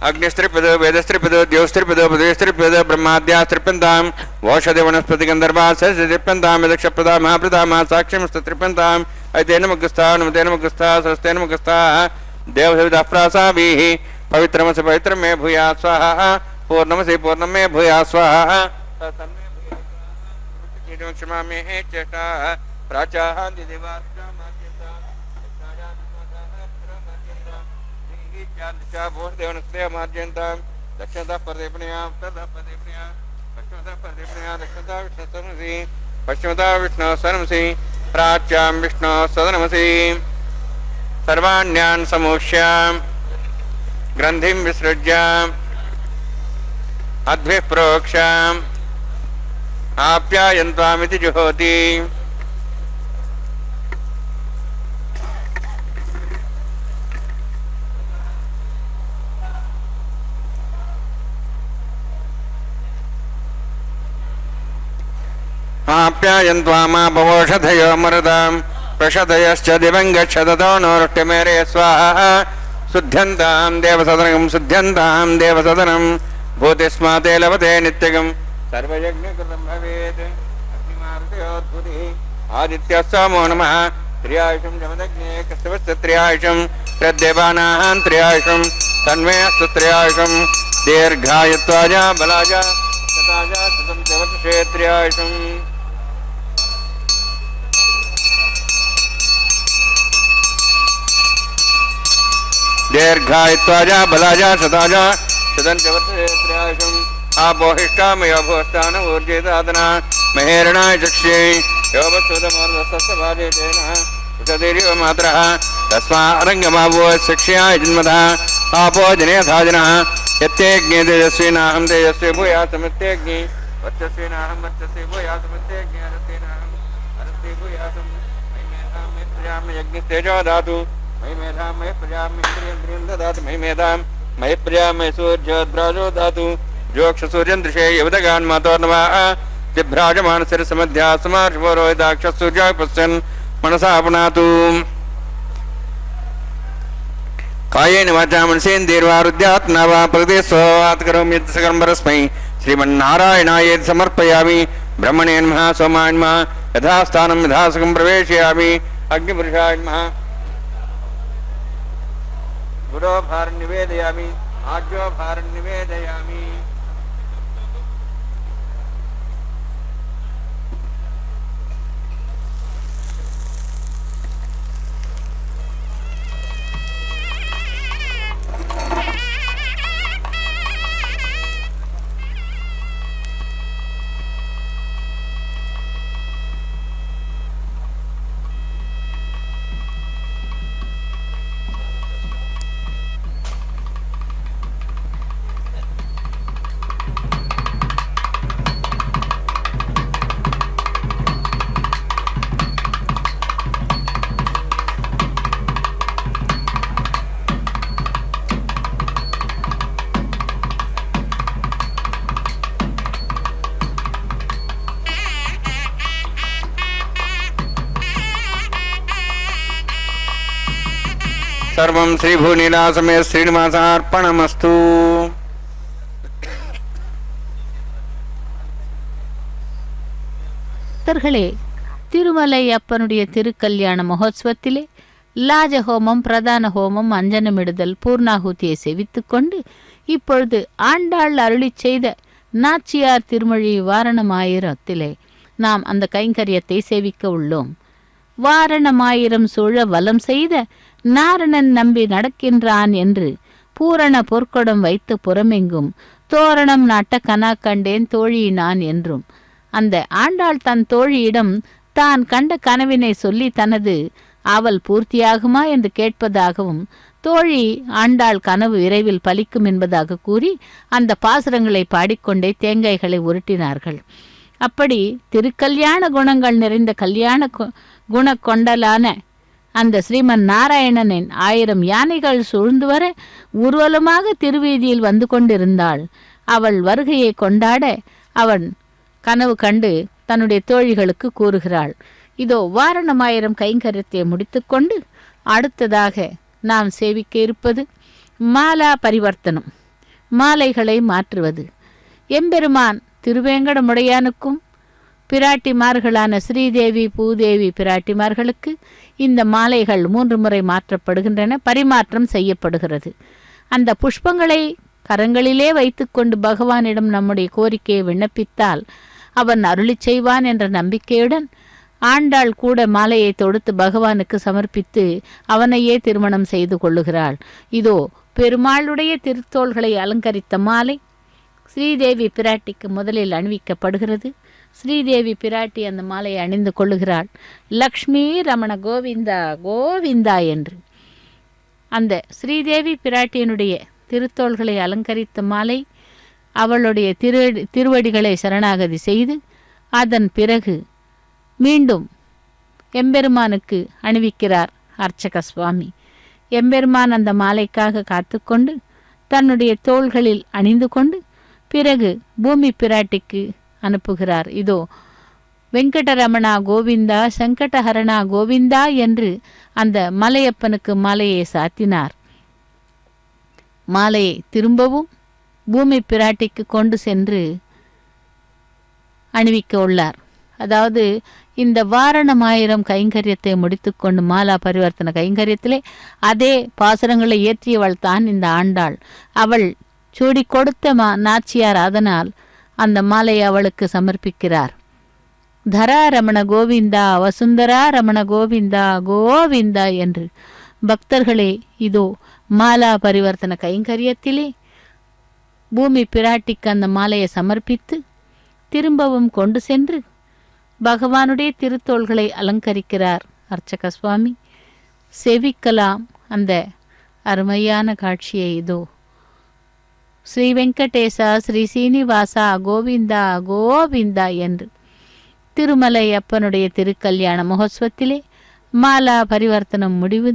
अग्निस्त्रिपदो वेदस्त्रिपदो द्योस्त्रिपदो पृथ्वीस्त्रिपदो ब्रह्माद्यास्त्रिप्यन्तां ओषधे वनस्पति गन्धर्वाश्चर्यप्यन्तां यदक्षप्रदा महाप्रदामा साक्ष्यमस्तत्रिप्यन्ताम् ऐतेन मुग्गस्था नमतेन मुग्गस्था सरस्तेन मुग्गस्था देवदेवतः प्रासावीः पवित्रमसि पवित्रं मे भूयात् स्वाहा पूर्णमसि पूर्णं मे भूयात् स्वाहा क्षमा मे चेष्टा प्राचाः दक्षिणतः प्रदीपणया पश्चिमतः प्रदीपणया दक्षिणतः विष्णुसरमसि पश्चिमतः विष्णुसरमसि प्राच्यां विष्णुसदनमसि सर्वाण्यान् समूह्य ग्रन्थिं विसृज्य अद्भिः प्रोक्ष आप्यायन्त्वामिति जुहोति आप्यायन्त्वामापवोषधयो मरुदां प्रषधयश्च दिवं गच्छतो नोरुष्टमेरे स्वाहा शुद्ध्यन्तां देवसदनं शुद्ध्यन्तां देवसदनं भूतिस्माते लभते नित्यगं सर्वयज्ञकृतं भवेत् अग्निमारुतयोद्भुतिः आदित्यः सोमो नमः त्र्यायुषं जमदग्ने कस्तवस्य त्र्यायुषं प्रद्देवानां त्र्यायुषं तन्मे अस्तु त्र्यायुषं दीर्घायुत्वाजा बलाजा सताजा सुतं जवत्से त्र्यायुषं दीर्घायुत्वाजा बलाजा सताजा सुतं जवत्से त्र्यायुषं आपोहिष्टामयो भूष्टान ऊर्जितादना महेरणाय चक्ष्ये योगस्वतमोर्धस्तस्य भाजेतेन उषधीरिव मात्रः तस्मारङ्गमावो शिक्ष्याय जन्मतः आपो जनेथाजनः यत्यज्ञे तेजस्विनाहं तेजस्वी भूयासमित्यज्ञे वर्चस्विनाहं वर्चस्वी भूयासमित्यज्ञे अरस्विनाहं अरस्वी भूयासं मयि मेधां मयि प्रजां मयि यज्ञस्तेजो दातु मयि मेधां मयि प्रजां इन्द्रियं ददातु मयि मेधां मयि प्रजां मयि सूर्योद्राजो दातु जोक्षसूर्यं दृशे युवदगान् मातोर्नवाः जिभ्राजमानशिरसमध्या समार्षपोरोहिताक्षसूर्याः पश्यन् मनसा पुनातु कायेन वाचा मनसेन्द्रियैर्वारुद्यात्मना वा प्रकृतिस्वभावात् करोमि यत् सकलं परस्मै श्रीमन्नारायणाय समर्पयामि ब्रह्मणे नमः सोमाय नमः यथास्थानं यथासुखं प्रवेशयामि अग्निपुरुषाय नमः गुरो भारं निवेदयामि आज्यो भारं निवेदयामि सर्वं श्रीभूनीलासमे श्रीनिवासार्पणमस्तु பக்தர்களே, திருமலை அப்பனுடைய திருக்கல்யாண மகோத்சவத்திலே லாஜஹோமம், பிரதான ஹோமம், அஞ்சனமிடுதல், பூர்ணாகுதியை செவித்துக்கொண்டு இப்பொழுது ஆண்டாள் அருளி செய்த நாச்சியார் திருமொழி வாரணமாயிரத்திலே நாம் அந்த கைங்கரியத்தை சேவிக்க உள்ளோம். வாரணமாயிரம் சூழ வலம் செய்த நாரணன் நம்பி நடக்கின்றான் என்று பூரண பொற்கொடம் வைத்து புறமெங்கும் தோரணம் நாட்ட கனா கண்டேன் தோழி நான் என்றும் அந்த ஆண்டாள் தன் தோழியிடம் தான் கண்ட கனவினை சொல்லி தனது ஆவல் பூர்த்தியாகுமா என்று கேட்பதாகவும் தோழி ஆண்டாள் கனவு விரைவில் பலிக்கும் என்பதாக கூறி அந்த பாசுரங்களை பாடிக்கொண்டே தேங்காய்களை உருட்டினார்கள். அப்படி திருக்கல்யாண குணங்கள் நிறைந்த கல்யாண குண கொண்டலான அந்த ஸ்ரீமன் நாராயணனின் 1000 யானைகள் சூழ்ந்து வர ஊர்வலமாக திருவீதியில் வந்து கொண்டிருந்தாள். அவள் வருகையை கொண்டாட அவன் கனவு கண்டு தன்னுடைய தோழிகளுக்கு கூறுகிறாள். இதோ வாரணமாயிரம் கைங்கரியத்தை முடித்துக்கொண்டு அடுத்ததாக நாம் சேவிக்க இருப்பது மாலா பரிவர்த்தனம், மாலைகளை மாற்றுவது. எம்பெருமான் திருவேங்கடமுடையானுக்கும் பிராட்டிமார்களான ஸ்ரீதேவி, பூதேவி பிராட்டிமார்களுக்கு இந்த மாலைகள் 3 முறை மாற்றப்படுகின்றன, பரிமாற்றம் செய்யப்படுகிறது. அந்த புஷ்பங்களை கரங்களிலே வைத்துக்கொண்டு பகவானிடம் நம்முடைய கோரிக்கையை விண்ணப்பித்தால் அவன் அருளி செய்வான் என்ற நம்பிக்கையுடன் ஆண்டாள் கூட மாலையை தொடுத்து பகவானுக்கு சமர்ப்பித்து அவனையே திருமணம் செய்து கொள்ளுகிறாள். இதோ பெருமாளுடைய திருத்தோள்களை அலங்கரித்த மாலை ஸ்ரீதேவி பிராட்டிக்கு முதலில் அணிவிக்கப்படுகிறது. ஸ்ரீதேவி பிராட்டி அந்த மாலையை அணிந்து கொள்ளுகிறாள். லக்ஷ்மி ரமண கோவிந்தா கோவிந்தா என்று அந்த ஸ்ரீதேவி பிராட்டியினுடைய திருத்தோள்களை அலங்கரித்த மாலை அவளுடைய திருவடிகளை சரணாகதி செய்து அதன் பிறகு மீண்டும் எம்பெருமானுக்கு அணிவிக்கிறார் அர்ச்சக சுவாமி. எம்பெருமான் அந்த மாலைக்காக காத்துக்கொண்டு தன்னுடைய தோள்களில் அணிந்து கொண்டு பிறகு பூமி பிராட்டிக்கு அனுப்புகிறார். இதோ வெங்கடரமணா கோவிந்தா, சங்கடஹரணா கோவிந்தா என்று அந்த மலையப்பனுக்கு மாலையை சாத்தினார். மாலையை திரும்பவும் பூமி பிராட்டிக்கு கொண்டு சென்று அணிவிக்க உள்ளார். அதாவது இந்த வாரணமாயிரம் கைங்கரியத்தை முடித்துக்கொண்டு மாலா பரிவர்த்தன கைங்கரியத்திலே அதே பாசுரங்களை இயற்றியவள் தான் இந்த ஆண்டாள். அவள் சூடி கொடுத்த நாச்சியார். அதனால் அந்த மாலையை அவளுக்கு சமர்ப்பிக்கிறார். தரா ரமண கோவிந்தா, வசுந்தரா ரமண கோவிந்தா கோவிந்தா என்று. பக்தர்களே, இதோ மாலா பரிவர்த்தன கைங்கரியத்திலே பூமி பிராட்டிக்கு அந்த மாலையை சமர்ப்பித்து திரும்பவும் கொண்டு சென்று பகவானுடைய திருத்தோள்களை அலங்கரிக்கிறார் அர்ச்சக சுவாமி. செவிக்கலாம் அந்த அருமையான காட்சியை. இதோ ஸ்ரீ வெங்கடேசா, ஸ்ரீ சீனிவாசா, கோவிந்தா கோவிந்தா என்று. திருமலை அப்பனுடைய திருக்கல்யாண மகோத்சவத்திலே மாலா பரிவர்த்தனம் முடிவு.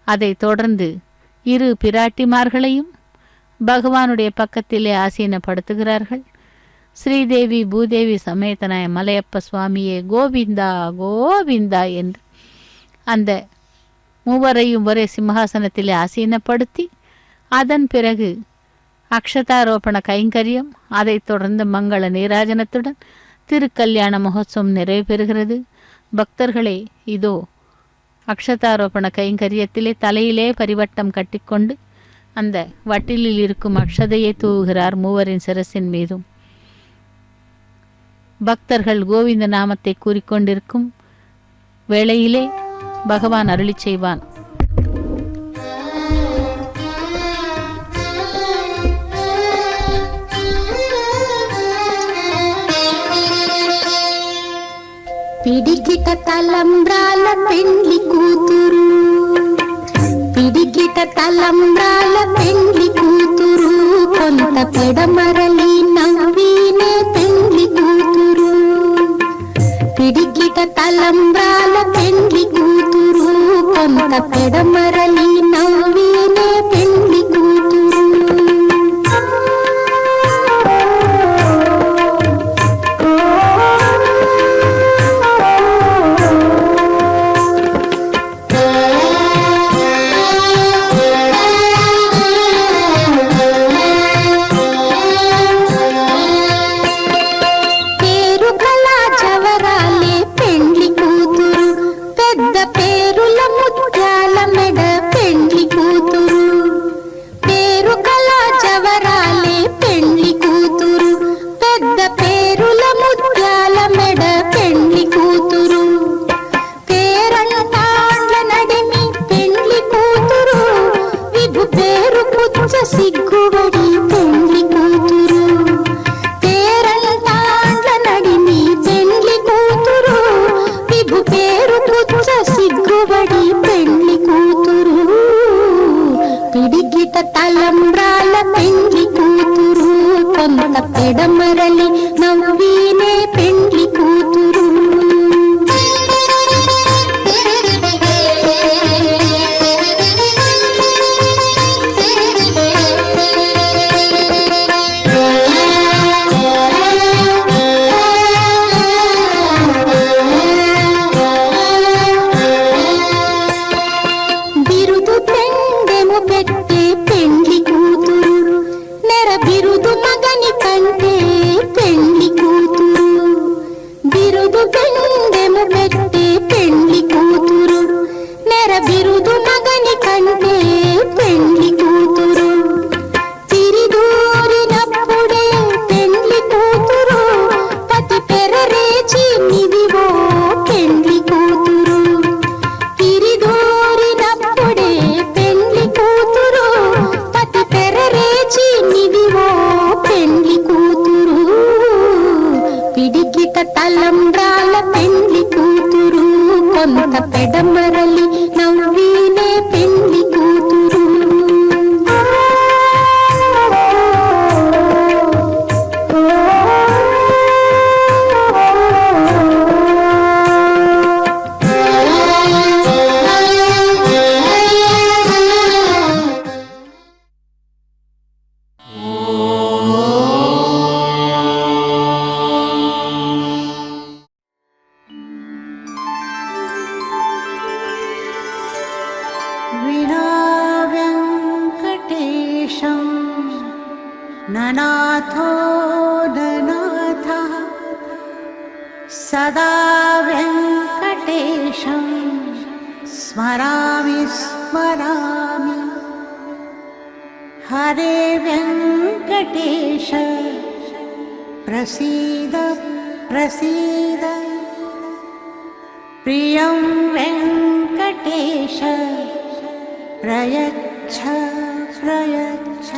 அதை தொடர்ந்து இரு பிராட்டிமார்களையும் பகவானுடைய பக்கத்திலே ஆசீனப்படுத்துகிறார்கள். ஸ்ரீதேவி பூதேவி சமேதனாய மலையப்ப சுவாமியே கோவிந்தா கோவிந்தா என்று அந்த மூவரையும் ஒரே சிம்ஹாசனத்திலே ஆசீனப்படுத்தி அதன் பிறகு அக்ஷதாரோபண கைங்கரியம், அதைத் தொடர்ந்து மங்கள நீராஜனத்துடன் திருக்கல்யாண மகோத்சவம் நிறைவு பெறுகிறது. பக்தர்களே, இதோ அக்ஷதாரோபண கைங்கரியத்திலே தலையிலே பரிவட்டம் கட்டிக்கொண்டு அந்த வட்டிலில் இருக்கும் அக்ஷதையை தூவுகிறார் மூவரின் சிரசின் மீதும். பக்தர்கள் கோவிந்த நாமத்தை கூறிக்கொண்டிருக்கும் வேளையிலே பகவான் அருளி செய்வான். పిడికిట తలంబ్రాల పెండ్లి కూతురు, పిడికిట తలంబ్రాల పెండ్లి కూతురు, కొంత పెడమరలి నవ్వినే పెండ్లి కూతురు. పిడికిట తలంబ్రాల పెండ్లి కూతురు, కొంత పెడమరలి నవ్వినే పెండ్లి కూతురు. సిగ్గుబడి పెండ్లి కూతురు, పేరంటాండ్ల నడిమి పెండ్లి కూతురు, విభు పేరు పుచ్చ సిగ్గుబడి పెండ్లి కూతురు. పిడికిట తలంబ్రాల పెండ్లి కూతురు, కొంత పెడమరలి నవ్వినే పెండ్లి కూతురు. తలంబ్రాల పెండ్లి కూతురు, కొంత పెడమరలి నవ్వినే పెండ్లి కూతురు. ननाथो ननाथः सदा वेङ्कटेशं स्मरामि स्मरामि. हरे वेङ्कटेश प्रसीद प्रसीद. प्रियं वेङ्कटेश प्रयच्छ प्रयच्छ.